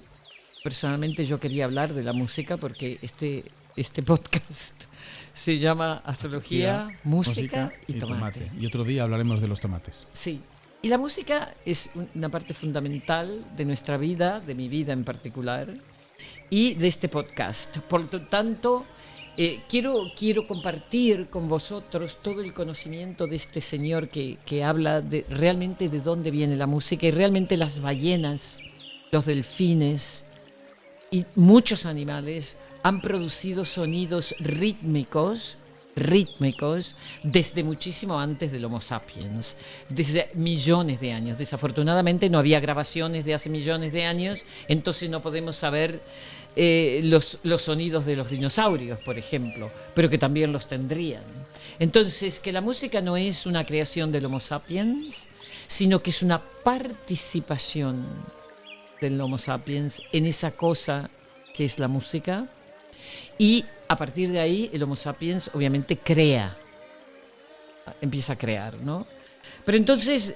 personalmente yo quería hablar de la música, porque este podcast se llama Astrología, Música y Tomate. Y otro día hablaremos de los tomates. Sí, y la música es una parte fundamental de nuestra vida, de mi vida en particular, y de este podcast. Por lo tanto, quiero compartir con vosotros todo el conocimiento de este señor que habla realmente de dónde viene la música, y realmente las ballenas, los delfines y muchos animales han producido sonidos rítmicos desde muchísimo antes del Homo sapiens, desde millones de años. Desafortunadamente no había grabaciones de hace millones de años, entonces no podemos saber los sonidos de los dinosaurios, por ejemplo, pero que también los tendrían. Entonces, que la música no es una creación del Homo sapiens, sino que es una participación del Homo sapiens en esa cosa que es la música. Y a partir de ahí el Homo sapiens obviamente empieza a crear, ¿no? Pero entonces,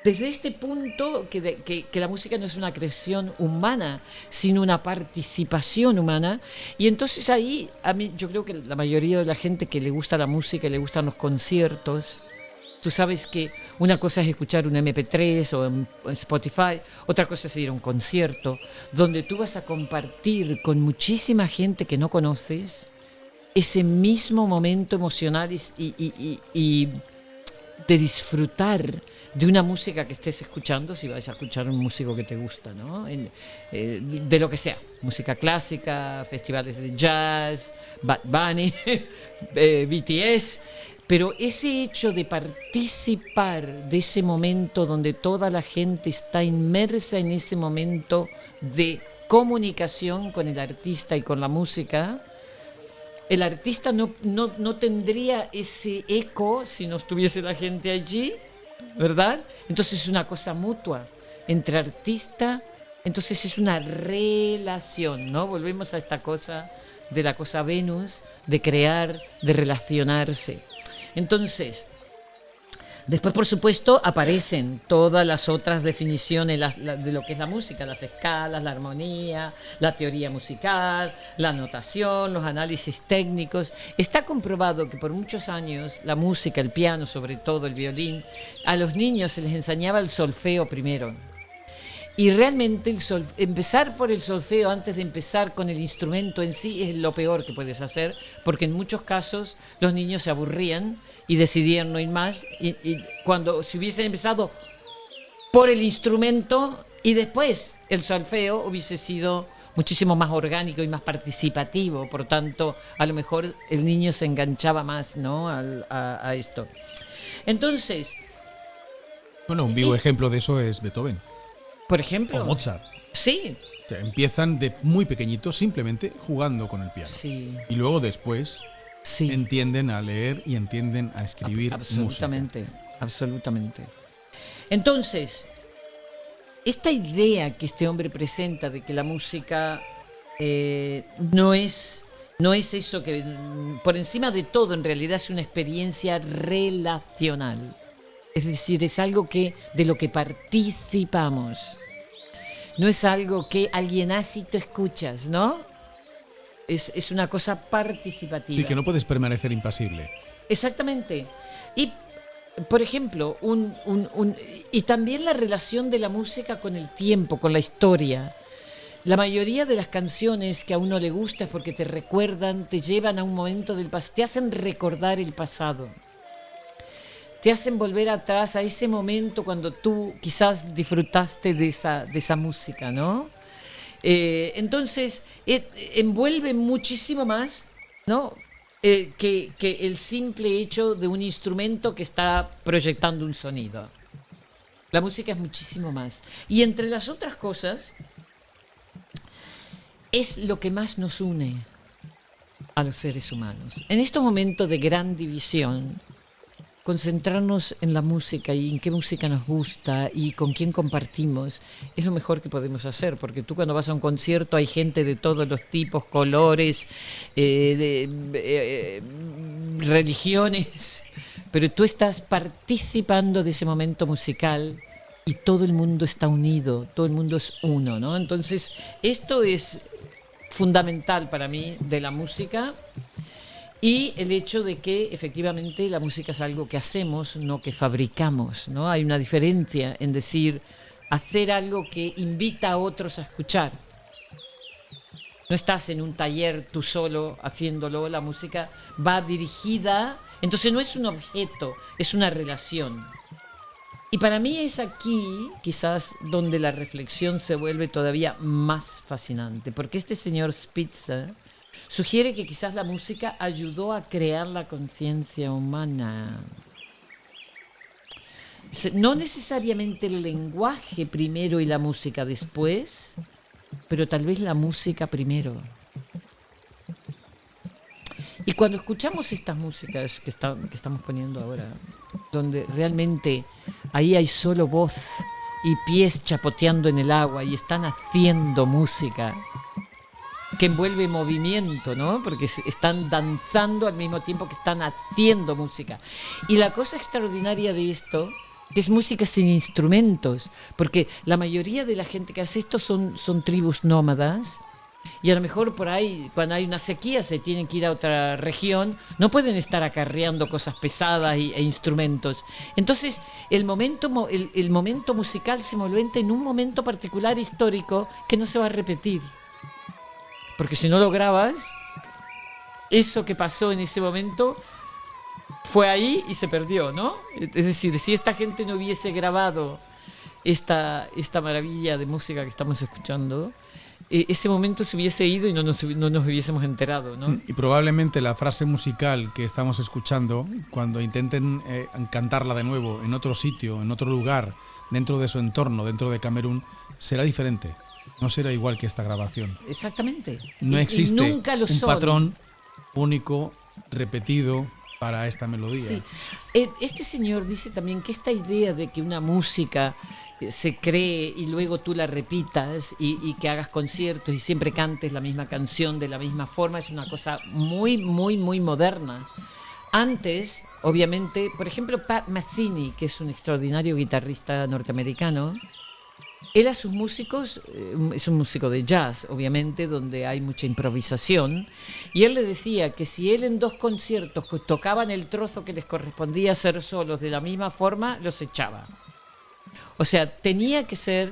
desde este punto, que la música no es una creación humana, sino una participación humana, y entonces ahí, yo creo que la mayoría de la gente que le gusta la música y le gustan los conciertos, tú sabes que una cosa es escuchar un MP3 o en Spotify, otra cosa es ir a un concierto donde tú vas a compartir con muchísima gente que no conoces ese mismo momento emocional y de disfrutar de una música que estés escuchando, si vas a escuchar un músico que te gusta, ¿no? De lo que sea, música clásica, festivales de jazz, Bad Bunny, BTS. Pero ese hecho de participar de ese momento donde toda la gente está inmersa en ese momento de comunicación con el artista y con la música, El artista no tendría ese eco si no estuviese la gente allí, ¿verdad? Entonces es una cosa mutua entre artista, entonces es una relación, ¿no? Volvemos a esta cosa de la cosa Venus, de crear, de relacionarse. Entonces, después, por supuesto, aparecen todas las otras definiciones de lo que es la música, las escalas, la armonía, la teoría musical, la notación, los análisis técnicos. Está comprobado que por muchos años la música, el piano, sobre todo el violín, a los niños se les enseñaba el solfeo primero. Y realmente empezar por el solfeo antes de empezar con el instrumento en sí es lo peor que puedes hacer, porque en muchos casos los niños se aburrían y decidían no ir más. Y cuando si hubiesen empezado por el instrumento y después el solfeo, hubiese sido muchísimo más orgánico y más participativo. Por tanto, a lo mejor el niño se enganchaba más, ¿no? a esto. Entonces, Bueno, un vivo ejemplo de eso es Beethoven por ejemplo, o Mozart. sí, O sea, empiezan de muy pequeñitos simplemente jugando con el piano. sí, Y luego después sí. entienden a leer y entienden a escribir Absolutamente, absolutamente. Entonces, esta idea que este hombre presenta de que la música no es eso que por encima de todo en realidad es una experiencia relacional. Es decir, es algo de lo que participamos. No es algo que alguien hace y tú escuchas, ¿no? Es una cosa participativa. Y que no puedes permanecer impasible. Exactamente. Y, por ejemplo, y también la relación de la música con el tiempo, con la historia. La mayoría de las canciones que a uno le gusta es porque te recuerdan, te llevan a un momento del pasado, te hacen recordar el pasado. Te hacen volver atrás a ese momento cuando tú quizás disfrutaste de esa música, ¿no? Entonces, envuelve muchísimo más, ¿no? Que el simple hecho de un instrumento que está proyectando un sonido. La música es muchísimo más. Y entre las otras cosas, es lo que más nos une a los seres humanos. En estos momentos de gran división, concentrarnos en la música y en qué música nos gusta y con quién compartimos es lo mejor que podemos hacer, porque tú cuando vas a un concierto hay gente de todos los tipos, colores, religiones, pero tú estás participando de ese momento musical y todo el mundo está unido, todo el mundo es uno, ¿no? Entonces, esto es fundamental para mí de la música. Y el hecho de que efectivamente la música es algo que hacemos, no que fabricamos, ¿no? Hay una diferencia en decir hacer algo que invita a otros a escuchar. No estás en un taller tú solo haciéndolo, la música va dirigida, entonces no es un objeto, es una relación. Y para mí es aquí quizás donde la reflexión se vuelve todavía más fascinante, porque este señor Spitzer sugiere que quizás la música ayudó a crear la conciencia humana. No necesariamente el lenguaje primero y la música después, pero tal vez la música primero. Y cuando escuchamos estas músicas que estamos poniendo ahora, donde realmente ahí hay solo voz y pies chapoteando en el agua y están haciendo música, que envuelve movimiento, ¿no? Porque están danzando al mismo tiempo que están haciendo música. Y la cosa extraordinaria de esto, que es música sin instrumentos, porque la mayoría de la gente que hace esto son tribus nómadas, y a lo mejor por ahí, cuando hay una sequía, se tienen que ir a otra región, no pueden estar acarreando cosas pesadas e instrumentos. Entonces, el momento musical se envuelve en un momento particular histórico que no se va a repetir. Porque si no lo grabas, eso que pasó en ese momento fue ahí y se perdió, ¿no? Es decir, si esta gente no hubiese grabado esta maravilla de música que estamos escuchando, ese momento se hubiese ido y no nos hubiésemos enterado, ¿no? Y probablemente la frase musical que estamos escuchando, cuando intenten cantarla de nuevo en otro sitio, en otro lugar, dentro de su entorno, dentro de Camerún, será diferente. No será igual que esta grabación. Exactamente. No existe y nunca lo un son. patrón único, repetido para esta melodía. Sí. Este señor dice también que esta idea de que una música se cree y luego tú la repitas y que hagas conciertos y siempre cantes la misma canción de la misma forma es una cosa muy, muy, muy moderna. Antes, obviamente, por ejemplo, Pat Metheny, que es un extraordinario guitarrista norteamericano, él a sus músicos, es un músico de jazz, obviamente, donde hay mucha improvisación, y él le decía que si él en 2 conciertos tocaban el trozo que les correspondía hacer solos de la misma forma, los echaba. O sea, tenía que ser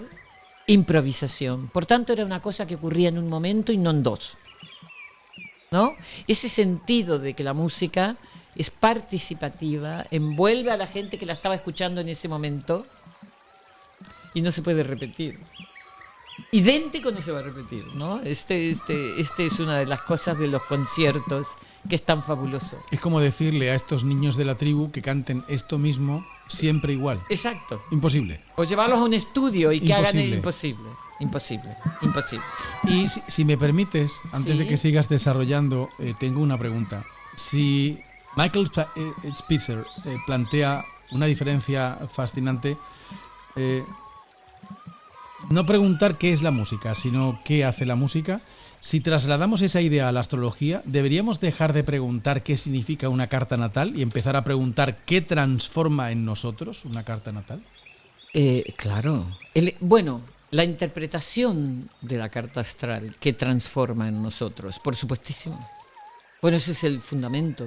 improvisación. Por tanto, era una cosa que ocurría en un momento y no en 2. ¿No? Ese sentido de que la música es participativa, envuelve a la gente que la estaba escuchando en ese momento y no se puede repetir. Idéntico no se va a repetir, ¿no? Este es una de las cosas de los conciertos que es tan fabuloso. Es como decirle a estos niños de la tribu que canten esto mismo siempre igual. Exacto. Imposible. O llevarlos a un estudio y que hagan el Imposible. imposible. Y si me permites, antes Sí. de que sigas desarrollando, tengo una pregunta. Si Michael Spitzer plantea una diferencia fascinante, no preguntar qué es la música, sino qué hace la música. Si trasladamos esa idea a la astrología, ¿deberíamos dejar de preguntar qué significa una carta natal y empezar a preguntar qué transforma en nosotros una carta natal? Claro. Bueno, la interpretación de la carta astral que transforma en nosotros, por supuestísimo. Bueno, ese es el fundamento,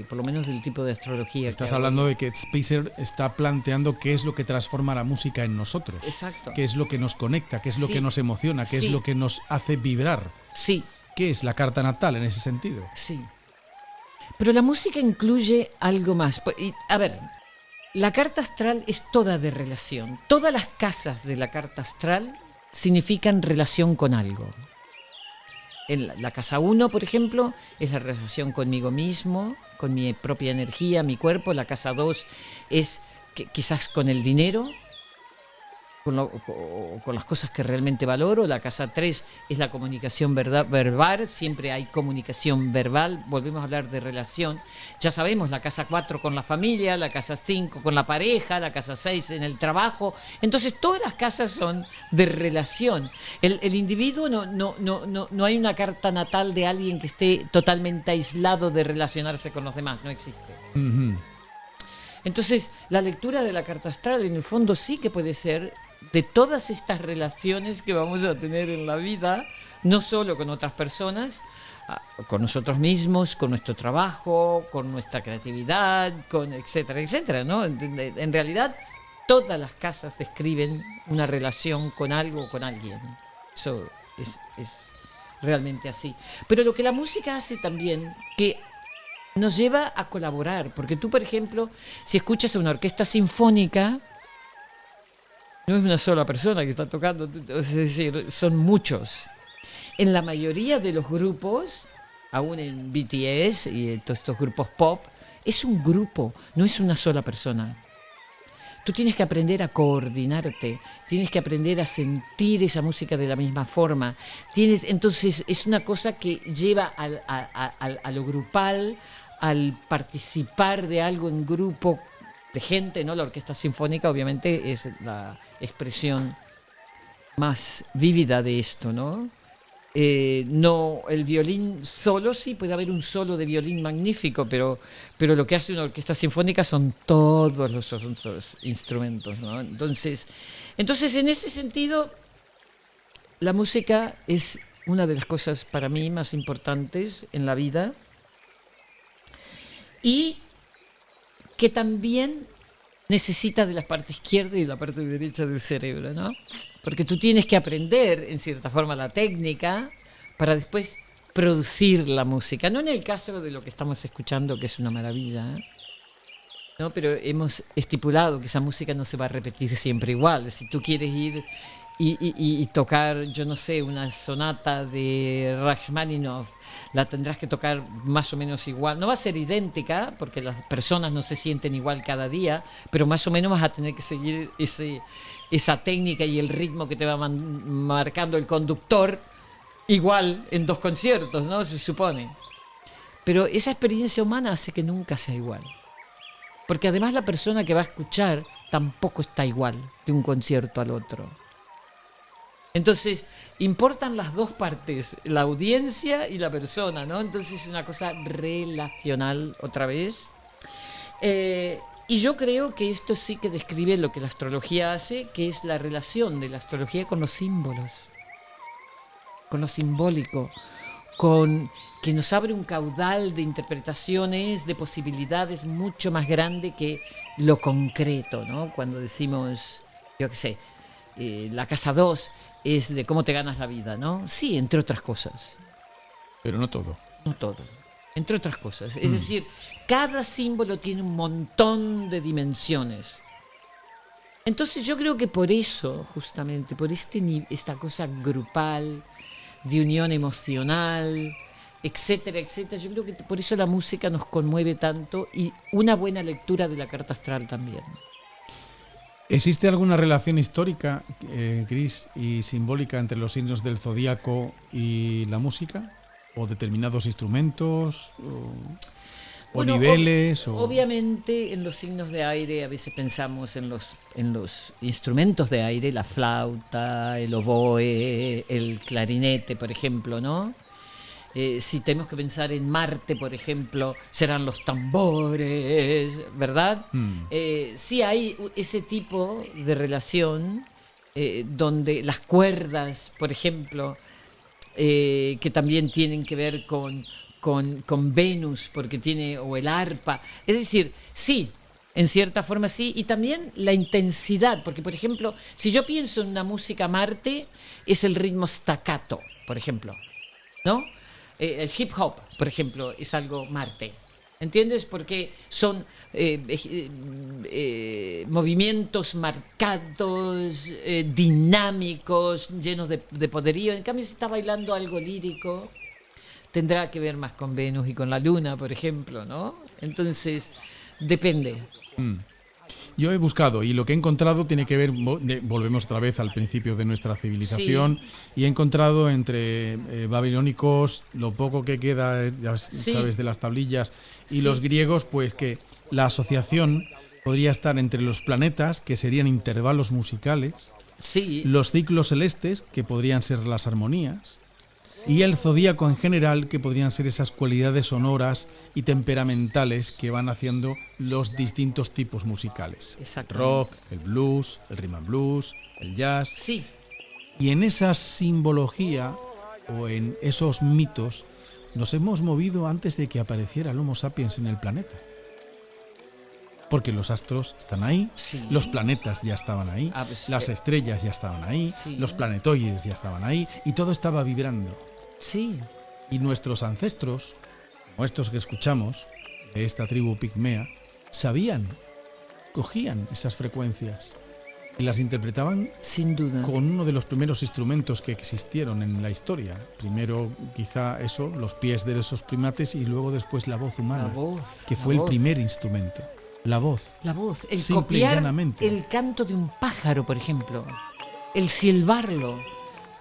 por lo menos del tipo de astrología. Estás hablando de que Spitzer está planteando qué es lo que transforma la música en nosotros. Exacto. Qué es lo que nos conecta, qué es lo Sí. que nos emociona, qué Sí. es lo que nos hace vibrar. Sí, ¿Qué es la carta natal en ese sentido? sí. Pero la música incluye algo más. A ver, la carta astral es toda de relación. Todas las casas de la carta astral significan relación con algo. En la casa 1, por ejemplo, es la relación conmigo mismo, con mi propia energía, mi cuerpo. La casa 2 es quizás con el dinero, con las cosas que realmente valoro. La casa 3 es la comunicación verbal, siempre hay comunicación verbal, volvemos a hablar de relación. Ya sabemos, la casa 4 con la familia, la casa 5 con la pareja, la casa 6 en el trabajo. Entonces todas las casas son de relación. El individuo no hay una carta natal de alguien que esté totalmente aislado de relacionarse con los demás, no existe. Ujú. Entonces, la lectura de la carta astral en el fondo sí que puede ser de todas estas relaciones que vamos a tener en la vida, no solo con otras personas, con nosotros mismos, con nuestro trabajo, con nuestra creatividad, con etcétera, etcétera, ¿no? En realidad, todas las casas describen una relación con algo o con alguien. Eso es realmente así. Pero lo que la música hace también, que nos lleva a colaborar, porque tú, por ejemplo, si escuchas a una orquesta sinfónica, no es una sola persona que está tocando, es decir, son muchos. En la mayoría de los grupos, aún en BTS y en todos estos grupos pop, es un grupo, no es una sola persona. Tú tienes que aprender a coordinarte, tienes que aprender a sentir esa música de la misma forma. Entonces es una cosa que lleva a lo grupal, al participar de algo en grupo de gente, ¿no? La orquesta sinfónica obviamente es la expresión más vívida de esto, ¿no? No, el violín solo, sí, puede haber un solo de violín magnífico, pero lo que hace una orquesta sinfónica son todos los otros instrumentos, ¿no? Entonces, en ese sentido, la música es una de las cosas para mí más importantes en la vida y que también necesita de la parte izquierda y de la parte derecha del cerebro, ¿no? Porque tú tienes que aprender, en cierta forma, la técnica para después producir la música. No en el caso de lo que estamos escuchando, que es una maravilla, ¿eh? ¿No? Pero hemos estipulado que esa música no se va a repetir siempre igual. Si tú quieres ir y tocar, yo no sé, una sonata de Rachmaninoff, la tendrás que tocar más o menos igual. No va a ser idéntica, porque las personas no se sienten igual cada día, pero más o menos vas a tener que seguir esa técnica y el ritmo que te va marcando el conductor igual en 2 conciertos, ¿no? Se supone. pero esa experiencia humana hace que nunca sea igual. Porque además la persona que va a escuchar tampoco está igual de un concierto al otro. Entonces, importan las dos partes, la audiencia y la persona, ¿no? Entonces es una cosa relacional otra vez. Y yo creo que esto sí que describe lo que la astrología hace, que es la relación de la astrología con los símbolos, con lo simbólico, con que nos abre un caudal de interpretaciones, de posibilidades mucho más grande que lo concreto, ¿no? Cuando decimos, yo qué sé, la casa 2 es de cómo te ganas la vida, ¿no? Sí, entre otras cosas. Pero no todo. No todo. Entre otras cosas. Es decir, cada símbolo tiene un montón de dimensiones. Entonces yo creo que por eso, justamente, por esta cosa grupal, de unión emocional, etcétera, etcétera, yo creo que por eso la música nos conmueve tanto y una buena lectura de la carta astral también. ¿Existe alguna relación histórica, Cris, y simbólica entre los signos del zodíaco y la música? ¿O determinados instrumentos? ¿O niveles? Obviamente en los signos de aire a veces pensamos en los instrumentos de aire, la flauta, el oboe, el clarinete, por ejemplo, ¿no? Si tenemos que pensar en Marte, por ejemplo, serán los tambores, ¿verdad? Sí hay ese tipo de relación donde las cuerdas, por ejemplo, que también tienen que ver con Venus, porque tiene, o el arpa. Es decir, sí, en cierta forma sí, y también la intensidad, porque por ejemplo, si yo pienso en una música Marte, es el ritmo staccato, por ejemplo, ¿no? El hip hop, por ejemplo, es algo Marte. ¿Entiendes? Porque son movimientos marcados, dinámicos, llenos de poderío. En cambio, si está bailando algo lírico, tendrá que ver más con Venus y con la Luna, por ejemplo, ¿no? Entonces, depende. Yo he buscado y lo que he encontrado tiene que ver, volvemos otra vez al principio de nuestra civilización, y he encontrado entre babilónicos, lo poco que queda, ya sabes, de las tablillas, y los griegos, pues que la asociación podría estar entre los planetas, que serían intervalos musicales, los ciclos celestes, que podrían ser las armonías, y el zodíaco en general, que podrían ser esas cualidades sonoras y temperamentales que van haciendo los distintos tipos musicales. Rock, el blues, el rhythm and blues, el jazz. Sí. Y en esa simbología o en esos mitos nos hemos movido antes de que apareciera el Homo sapiens en el planeta. Porque los astros están ahí, los planetas ya estaban ahí, las estrellas ya estaban ahí, los planetoides ya estaban ahí, y todo estaba vibrando. Sí. Y nuestros ancestros, como estos que escuchamos, de esta tribu pigmea, cogían esas frecuencias y las interpretaban sin duda con uno de los primeros instrumentos que existieron en la historia. Primero, quizá los pies de esos primates, y luego después la voz humana, que fue el primer instrumento. La voz. El copiar el canto de un pájaro, por ejemplo, el silbarlo.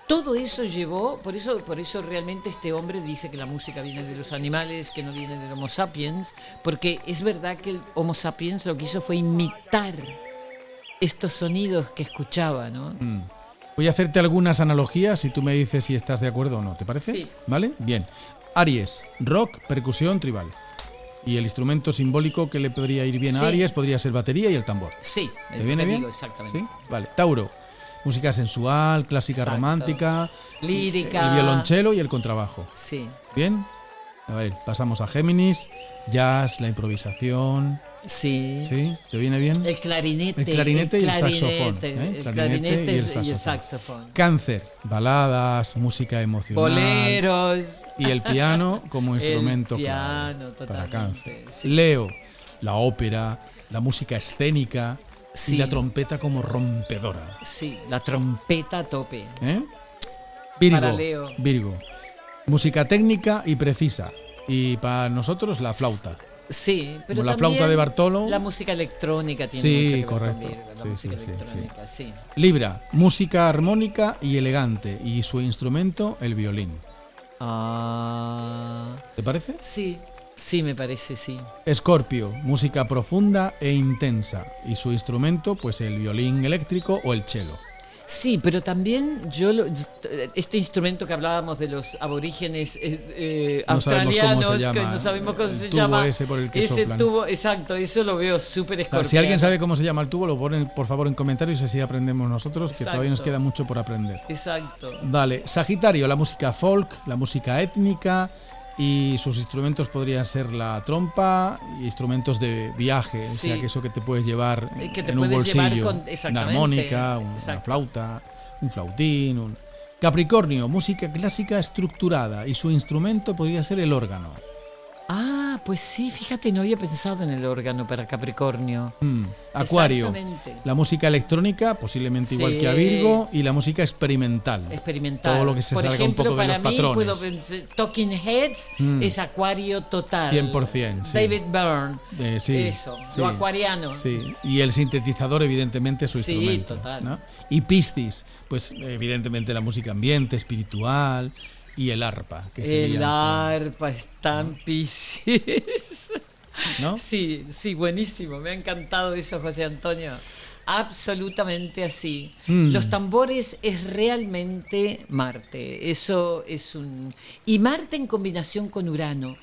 Todo eso llevó, por eso realmente este hombre dice que la música viene de los animales, que no viene del Homo sapiens, porque es verdad que el Homo sapiens lo que hizo fue imitar estos sonidos que escuchaba, ¿no? Voy a hacerte algunas analogías y tú me dices si estás de acuerdo o no, ¿te parece? Sí. ¿Vale? Bien. Aries, rock, percusión, tribal. Y el instrumento simbólico que le podría ir bien a Aries podría ser batería y el tambor. Sí. ¿Te viene bien? Digo exactamente. ¿Sí? Vale. Tauro, música sensual, clásica, romántica, lírica, el violonchelo y el contrabajo. Sí. ¿Bien? A ver, pasamos a Géminis, jazz, la improvisación. Sí. ¿Sí? ¿Te viene bien? El clarinete. El clarinete y el saxofón. El clarinete y el saxofón. Cáncer, baladas, música emocional. Boleros. Y el piano como instrumento clave para Cáncer. Sí. Leo, la ópera, la música escénica. Sí. Y la trompeta como rompedora. Sí, la trompeta a tope. Virgo, música técnica y precisa. Y para nosotros la flauta. Sí, pero como la flauta de Bartolo. La música electrónica tiene mucho que ver correcto. con Virgo, la música electrónica, sí. Libra, música armónica y elegante. Y su instrumento, el violín. Ah. ¿Te parece? Sí. Sí, me parece, sí. Escorpio, música profunda e intensa. Y su instrumento, pues el violín eléctrico o el cello. Sí, pero también este instrumento que hablábamos de los aborígenes No sabemos australianos, cómo se llama, que no sabemos cómo el se tubo llama. ese por el que ese soplan. tubo, exacto, eso lo veo súper escorpiano. Si alguien sabe cómo se llama el tubo, lo ponen por favor en comentarios y así aprendemos nosotros, que Exacto. todavía nos queda mucho por aprender. Exacto. Vale, Sagitario, la música folk, la música étnica y sus instrumentos podrían ser la trompa y instrumentos de viaje, Sí. o sea que eso que te puedes llevar Que te en un puedes llevar bolsillo, con- una exactamente, armónica, una exacto. flauta, un flautín. Capricornio, música clásica estructurada y su instrumento podría ser el órgano. Ah, pues sí, fíjate, no había pensado en el órgano para Capricornio. Acuario, Exactamente. la música electrónica, posiblemente igual Sí. que a Virgo, y la música experimental. Experimental. Todo lo que se Por salga ejemplo, un poco de para los mí, patrones. puedo pensar, Talking Heads es Acuario total. 100%, sí. David Byrne. Sí, Eso, sí, lo acuariano. Sí, y el sintetizador, evidentemente, es su Sí, instrumento. total. ¿no? Y Piscis, pues evidentemente la música ambiente, espiritual, y el arpa, que El sería, arpa está en Piscis. ¿no? Sí, sí, buenísimo. Me ha encantado eso, José Antonio. Absolutamente así. Los tambores es realmente Marte. Eso es un... Y Marte en combinación con Urano.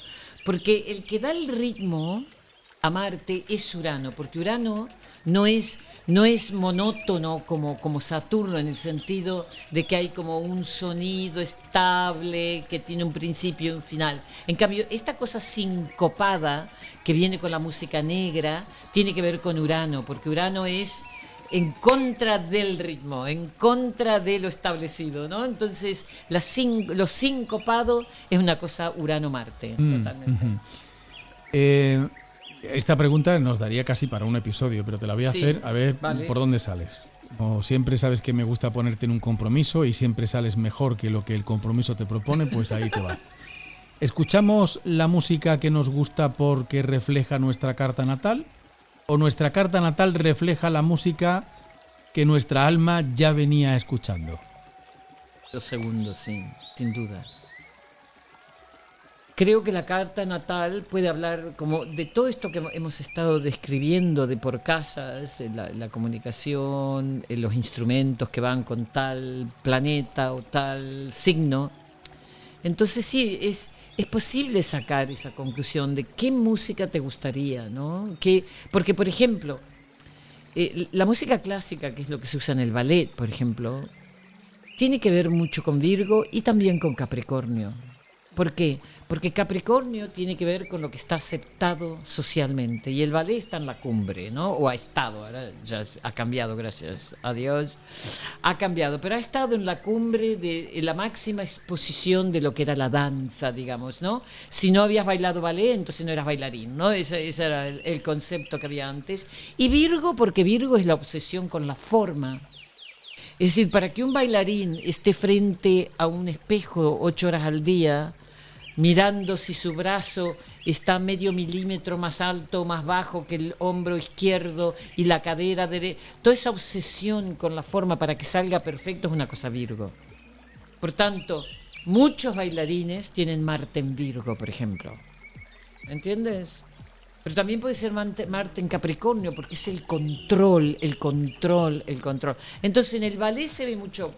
Porque el que da el ritmo a Marte es Urano. Porque Urano no es monótono como Saturno, en el sentido de que hay como un sonido estable que tiene un principio y un final. En cambio, esta cosa sincopada que viene con la música negra tiene que ver con Urano, porque Urano es en contra del ritmo, en contra de lo establecido, ¿no? Entonces, lo sincopado es una cosa Urano-Marte, totalmente. Esta pregunta nos daría casi para un episodio, pero te la voy a Sí, hacer a ver vale. por dónde sales. Como siempre sabes que me gusta ponerte en un compromiso y siempre sales mejor que lo que el compromiso te propone, pues ahí te va. ¿Escuchamos la música que nos gusta porque refleja nuestra carta natal? ¿O nuestra carta natal refleja la música que nuestra alma ya venía escuchando? Los segundos, sí, sin duda. Creo que la carta natal puede hablar como de todo esto que hemos estado describiendo de por casas, de la comunicación, los instrumentos que van con tal planeta o tal signo. Entonces sí, es posible sacar esa conclusión de qué música te gustaría, ¿no? Porque, por ejemplo, la música clásica, que es lo que se usa en el ballet, por ejemplo, tiene que ver mucho con Virgo y también con Capricornio. ¿Por qué? Porque Capricornio tiene que ver con lo que está aceptado socialmente y el ballet está en la cumbre, ¿no? O ha estado, ahora ya ha cambiado, gracias a Dios, ha cambiado, pero ha estado en la cumbre de la máxima exposición de lo que era la danza, digamos, ¿no? Si no habías bailado ballet, entonces no eras bailarín, ¿no? Ese era el concepto que había antes. Y Virgo, porque Virgo es la obsesión con la forma. Es decir, para que un bailarín esté frente a un espejo 8 horas al día, mirando si su brazo está medio milímetro más alto o más bajo que el hombro izquierdo y la cadera derecha, toda esa obsesión con la forma para que salga perfecto es una cosa Virgo. Por tanto, muchos bailarines tienen Marte en Virgo, por ejemplo. ¿Entiendes? Pero también puede ser Marte en Capricornio, porque es el control. Entonces en el ballet se ve mucho.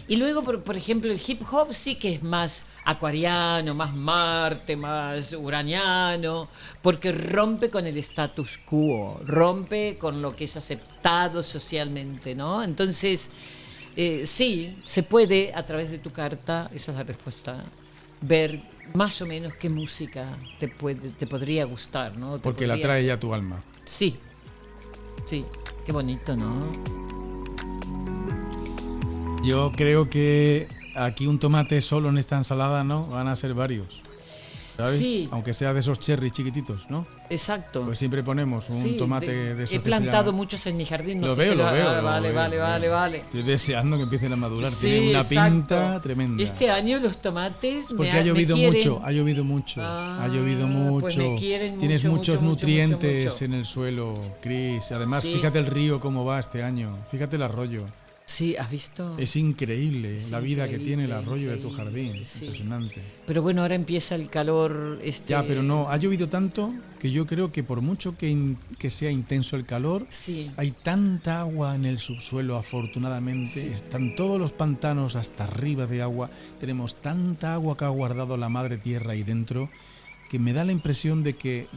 Y luego, por ejemplo, el hip hop sí que es más acuariano, más Marte, más uraniano, porque rompe con el status quo, rompe con lo que es aceptado socialmente, ¿no? Entonces, sí, se puede a través de tu carta, esa es la respuesta, ver más o menos qué música te podría gustar, ¿no? Porque la trae ya tu alma. Sí, sí, qué bonito, ¿no? Yo creo que aquí un tomate solo en esta ensalada, ¿no? Van a ser varios, ¿sabes? Sí. Aunque sea de esos cherry chiquititos, ¿no? Exacto. Pues siempre ponemos un Sí, tomate de esos he que se plantado llaman- muchos en mi jardín. No Lo sé veo, si lo veo. Vale. Estoy deseando que empiecen a madurar. Sí, Tienen una exacto. pinta tremenda. Este año los tomates Porque me ha llovido quieren. mucho, ha llovido mucho, ha llovido mucho. Pues me quieren Tienes mucho, muchos mucho, nutrientes mucho. en el suelo, Chris. Además, Sí. fíjate el río cómo va este año. Fíjate el arroyo. Sí, ¿has visto? Es increíble Es la vida que tiene el increíble, arroyo de tu increíble, jardín. sí. Impresionante. Pero bueno, ahora empieza el calor. Ya, pero no, ha llovido tanto que yo creo que por mucho que sea intenso el calor, Sí. hay tanta agua en el subsuelo, afortunadamente. Sí. Están todos los pantanos hasta arriba de agua. Tenemos tanta agua que ha guardado la madre tierra ahí dentro que me da la impresión de que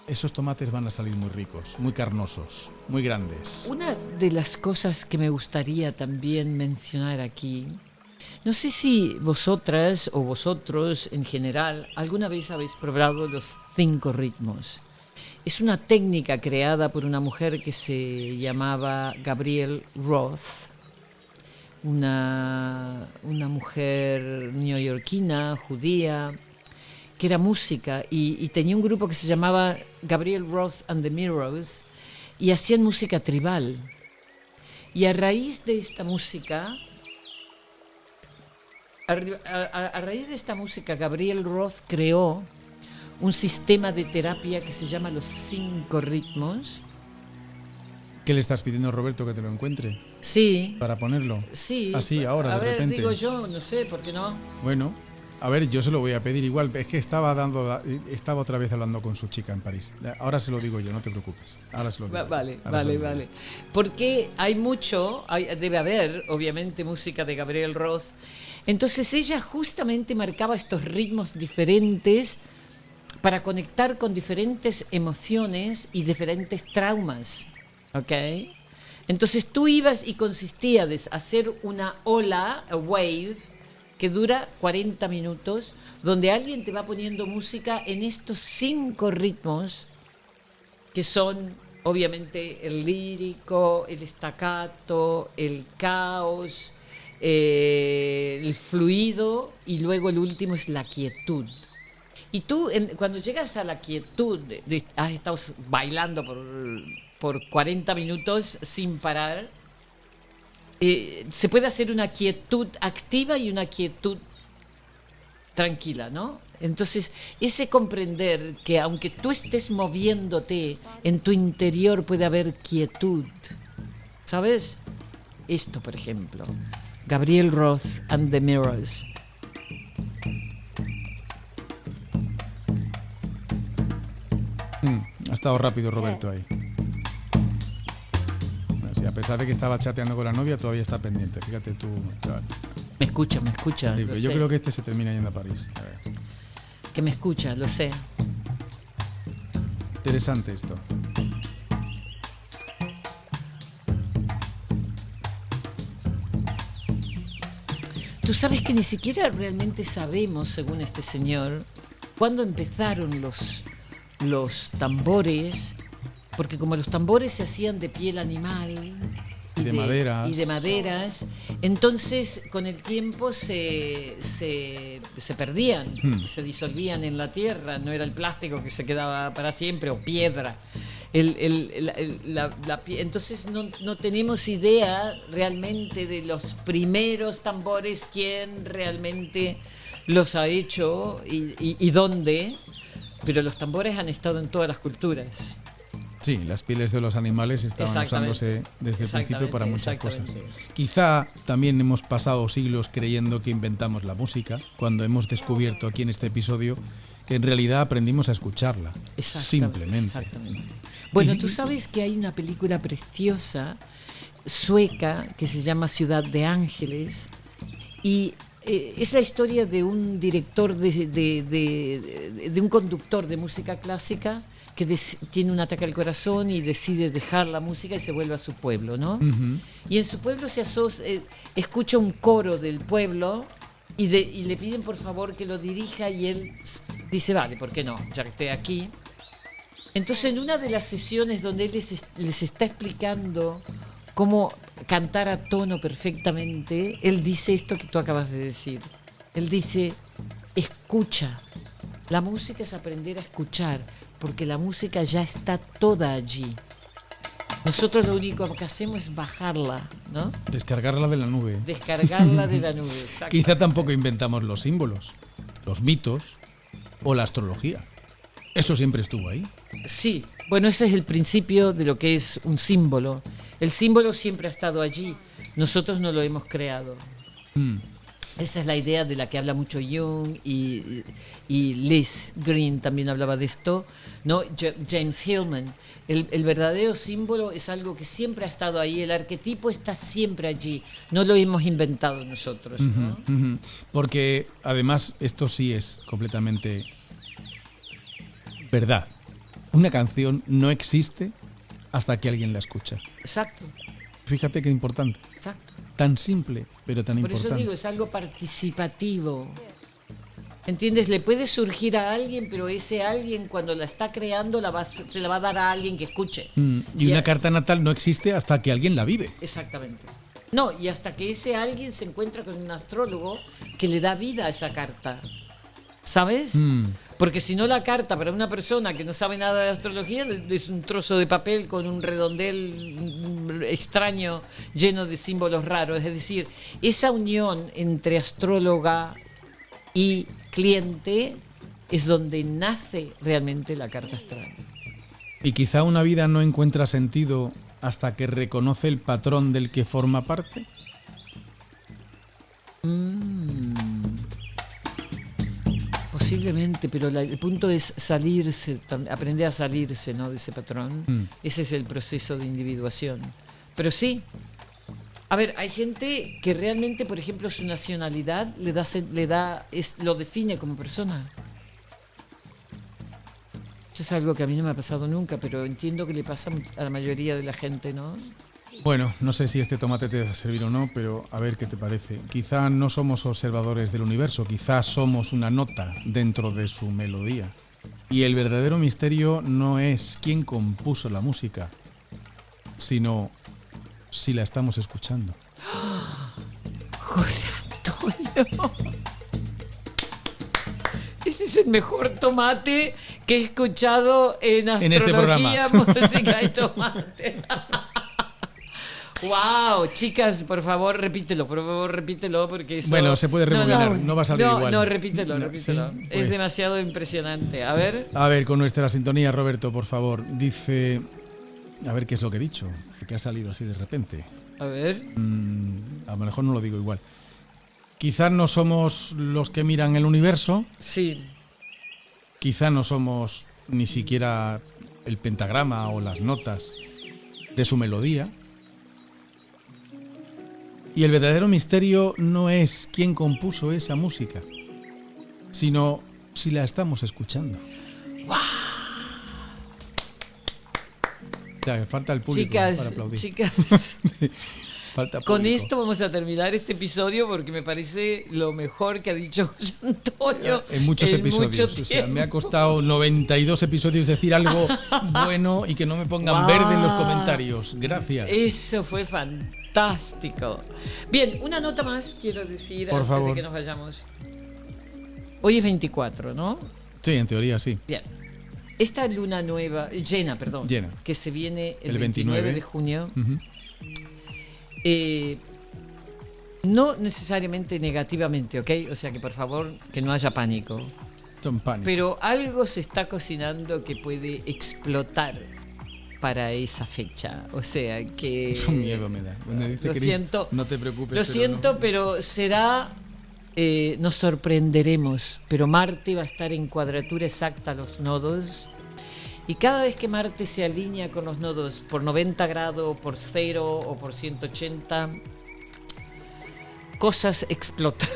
esos tomates van a salir muy ricos, muy carnosos, muy grandes. Una de las cosas que me gustaría también mencionar aquí, no sé si vosotras o vosotros en general alguna vez habéis probado los 5 ritmos. Es una técnica creada por una mujer que se llamaba Gabrielle Roth, una mujer neoyorquina, judía, que era música y tenía un grupo que se llamaba Gabrielle Roth and the Mirrors y hacían música tribal. Y a raíz de esta música, a raíz de esta música, Gabrielle Roth creó un sistema de terapia que se llama los 5 ritmos. ¿Qué le estás pidiendo, Roberto, que te lo encuentre? Sí, Para ponerlo. sí. Así, ahora, a de ver, repente. digo yo, no sé, ¿por qué no? Bueno, a ver, yo se lo voy a pedir igual. Es que estaba otra vez hablando con su chica en París. Ahora se lo digo yo, no te preocupes. Ahora se lo digo. Vale, Ahora se lo digo. vale. Porque debe haber, obviamente, música de Gabrielle Roth. Entonces ella justamente marcaba estos ritmos diferentes para conectar con diferentes emociones y diferentes traumas. ¿Ok? Entonces tú ibas y consistía de hacer una ola, a wave, que dura 40 minutos, donde alguien te va poniendo música en estos 5 ritmos, que son obviamente el lírico, el staccato, el caos, el fluido, y luego el último es la quietud. Y tú, cuando llegas a la quietud, has estado bailando por 40 minutos sin parar, se puede hacer una quietud activa y una quietud tranquila, ¿no? Entonces, ese comprender que aunque tú estés moviéndote, en tu interior puede haber quietud, ¿sabes? Esto, por ejemplo, Gabrielle Roth and the Mirrors. Ha estado rápido Roberto ahí. Sí, a pesar de que estaba chateando con la novia, todavía está pendiente. Fíjate tú, chaval. Me escucha. Increíble. Yo Sé. creo que este se termina yendo a París. A ver. Que me escucha, lo sé. Interesante esto. Tú sabes que ni siquiera realmente sabemos, según este señor, cuándo empezaron los tambores, porque como los tambores se hacían de piel animal Y de maderas. entonces con el tiempo se perdían, se disolvían en la tierra, no era el plástico que se quedaba para siempre o piedra. Entonces no tenemos idea realmente de los primeros tambores, quién realmente los ha hecho y dónde, pero los tambores han estado en todas las culturas. Sí, las pieles de los animales estaban usándose desde el principio para muchas cosas. Quizá también hemos pasado siglos creyendo que inventamos la música, cuando hemos descubierto aquí en este episodio que en realidad aprendimos a escucharla. Simplemente. Exactamente. Bueno, tú sabes que hay una película preciosa sueca que se llama Ciudad de Ángeles y es la historia de un director, de un conductor de música clásica que tiene un ataque al corazón y decide dejar la música y se vuelve a su pueblo, ¿no? Uh-huh. Y en su pueblo escucha un coro del pueblo y le piden por favor que lo dirija y él dice, vale, ¿por qué no? Ya que estoy aquí. Entonces en una de las sesiones donde él les está explicando cómo cantar a tono perfectamente, él dice esto que tú acabas de decir. Él dice, escucha. La música es aprender a escuchar, porque la música ya está toda allí. Nosotros lo único que hacemos es bajarla, ¿no? Descargarla de la nube. Descargarla de la nube, exacto. Quizá tampoco inventamos los símbolos, los mitos o la astrología. Eso siempre estuvo ahí. Sí, Bueno, ese es el principio de lo que es un símbolo. El símbolo siempre ha estado allí. Nosotros no lo hemos creado. Esa es la idea de la que habla mucho Jung y Liz Green también hablaba de esto, ¿no? James Hillman. El verdadero símbolo es algo que siempre ha estado ahí, el arquetipo está siempre allí, no lo hemos inventado nosotros, ¿no? Porque además esto sí es completamente verdad. Una canción no existe hasta que alguien la escucha. Exacto, Fíjate qué importante. exacto. Tan simple, pero tan Por eso importante. digo, es algo participativo. ¿Entiendes? Le puede surgir a alguien, pero ese alguien cuando la está creando se la va a dar a alguien que escuche. Y una carta natal no existe hasta que alguien la vive. Exactamente. No, y hasta que ese alguien se encuentra con un astrólogo que le da vida a esa carta. ¿Sabes? Porque si no, la carta para una persona que no sabe nada de astrología es un trozo de papel con un redondel extraño lleno de símbolos raros. Es decir, esa unión entre astróloga y cliente es donde nace realmente la carta astral. Y quizá una vida no encuentra sentido hasta que reconoce el patrón del que forma parte. Posiblemente, pero el punto es salirse, aprender a salirse, ¿no?, de ese patrón. Ese es el proceso de individuación. Pero sí, a ver, hay gente que realmente, por ejemplo, su nacionalidad lo define como persona. Esto es algo que a mí no me ha pasado nunca, pero entiendo que le pasa a la mayoría de la gente, ¿no? Bueno, no sé si este tomate te va a servir o no, pero a ver qué te parece. Quizá no somos observadores del universo, quizá somos una nota dentro de su melodía. Y el verdadero misterio no es quién compuso la música, sino si la estamos escuchando. José Antonio. Ese es el mejor tomate que he escuchado en En este astrología, programa. música y tomate. Wow, chicas, por favor, repítelo, porque eso... Bueno, se puede rebobinar, no va a salir igual. No, repítelo. Sí, Es pues. demasiado impresionante. A ver. A ver, con nuestra sintonía, Roberto, por favor. Dice... A ver qué es lo que he dicho, porque ha salido así de repente. A ver. A lo mejor no lo digo igual. Quizás no somos los que miran el universo, Sí. quizá no somos ni siquiera el pentagrama o las notas de su melodía. Y el verdadero misterio no es quién compuso esa música, sino si la estamos escuchando. Ya, falta el público para aplaudir. Chicas, Falta con público. esto vamos a terminar este episodio porque me parece lo mejor que ha dicho José Antonio En muchos episodios. mucho O sea, me ha tiempo. costado 92 episodios decir algo bueno y que no me pongan verde en los comentarios. Gracias. Eso fue fantástico. Bien, una nota más quiero decir Por antes favor. de que nos vayamos. Hoy es 24, ¿no? Sí, en teoría sí. Bien. Esta luna nueva, llena, Llena. que se viene el El 29 de junio, Ujú. no necesariamente negativamente, ¿ok? O sea que por favor que no haya pánico. Son pánico. Pero algo se está cocinando que puede explotar para esa fecha. O sea que... Un miedo me da. Cuando dice Lo Chris, siento. no te preocupes. Lo pero siento, no. pero será... nos sorprenderemos, pero Marte va a estar en cuadratura exacta a los nodos. Y cada vez que Marte se alinea con los nodos por 90 grados, por 0 o por 180, cosas explotan.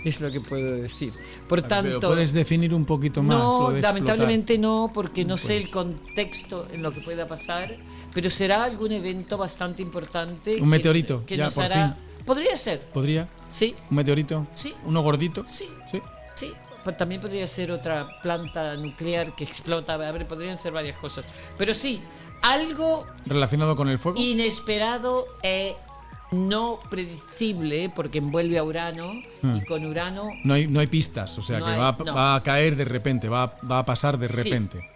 Es lo que puedo decir. Por Vale, tanto, pero puedes definir un poquito más no, lo de lamentablemente no, porque no No sé el puedes. contexto en lo que pueda pasar, pero será algún evento bastante importante. Un meteorito, que ya, nos por hará... fin. Podría ser, ¿Podría? sí, ¿Un meteorito? Sí. ¿Uno gordito? sí. Sí. Sí, también podría ser otra planta nuclear que explota. A ver, podrían ser varias cosas. Pero sí, algo ¿Relacionado con el fuego? inesperado e no predecible, porque envuelve a Urano. Y con Urano, No hay pistas, o sea No que hay- va, no. va a caer de repente, va a pasar de Sí. repente.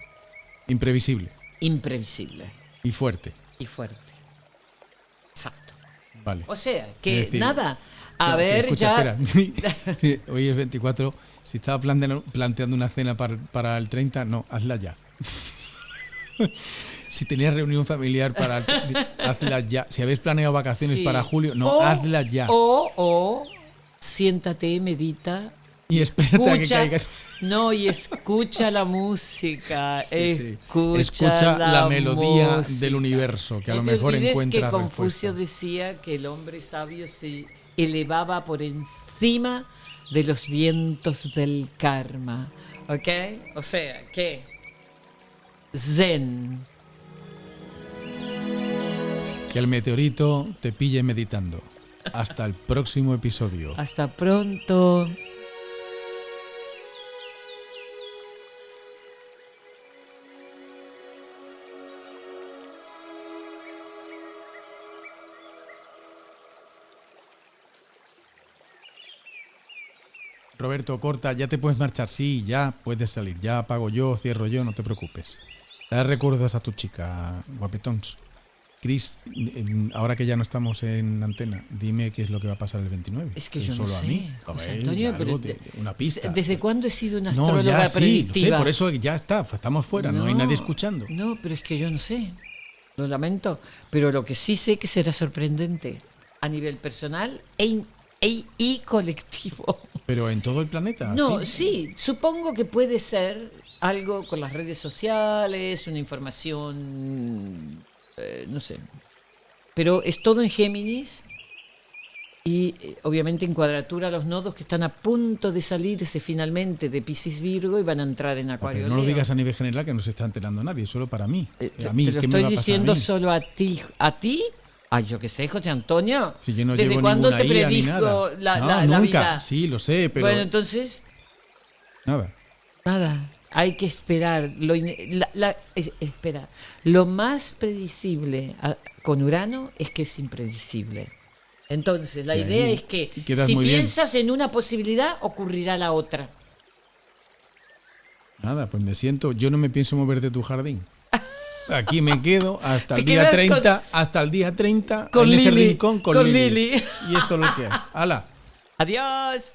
Imprevisible imprevisible y fuerte. y fuerte. Exacto. Vale. O sea, que Es decir, nada. A No, ver, escucha, ya. espera. Sí, hoy es 24. Si estaba planteando una cena para el 30, no, hazla ya. Si tenías reunión familiar para hazla ya. Si habéis planeado vacaciones Sí. para julio, no, hazla ya. O siéntate, medita. Y espérate a que Escucha, caiga. no, y escucha la música. Sí, sí. Escucha, Escucha la melodía música. del universo, que a No lo te mejor olvides encuentra que Confucio respuestas. decía que el hombre sabio se elevaba por encima de los vientos del karma. ¿Ok? O sea, que Zen. Que el meteorito te pille meditando. Hasta el próximo episodio. Hasta pronto. Roberto, corta, ya te puedes marchar. Sí, ya puedes salir. Ya apago yo, cierro yo, no te preocupes. Dale recuerdos a tu chica, guapetons. Chris, ahora que ya no estamos en antena, dime qué es lo que va a pasar el 29. Es que yo no solo sé, a mí. José Joder, Antonio, algo pero de una pista. ¿Desde cuándo he sido una No, astróloga ya sí, lo predictiva? sé, por eso ya está, estamos fuera, no hay nadie escuchando. No, pero es que yo no sé. Lo lamento. Pero lo que sí sé que será sorprendente a nivel personal y colectivo. Pero en todo el planeta. No, sí, supongo que puede ser algo con las redes sociales, una información, no sé. Pero es todo en Géminis y obviamente en cuadratura los nodos que están a punto de salirse finalmente de Piscis Virgo y van a entrar en Acuario. Pero no lo Leo. digas a nivel general que no se está enterando nadie, solo para mí. Te A mí, lo ¿qué me estoy va a pasar a diciendo mí? solo a ti. ¿A ti? Ay, yo qué sé, José Antonio. Si yo no ¿Desde llevo cuándo ninguna te IA ni predijo nada. la, No, la nunca. vida? Sí, lo sé, pero Bueno, entonces, nada. nada. Hay que esperar. Espera. Lo más predecible con Urano es que es impredecible. Entonces, la Sí, idea ahí es que quedas si muy bien. piensas en una posibilidad, ocurrirá la otra. Nada, pues me siento, yo no me pienso mover de tu jardín. Aquí me quedo hasta el Te día quedas 30, hasta el día 30 con en ese Lili, rincón con con Lili. Lili. Y esto es lo que hay. ¡Hala! Adiós.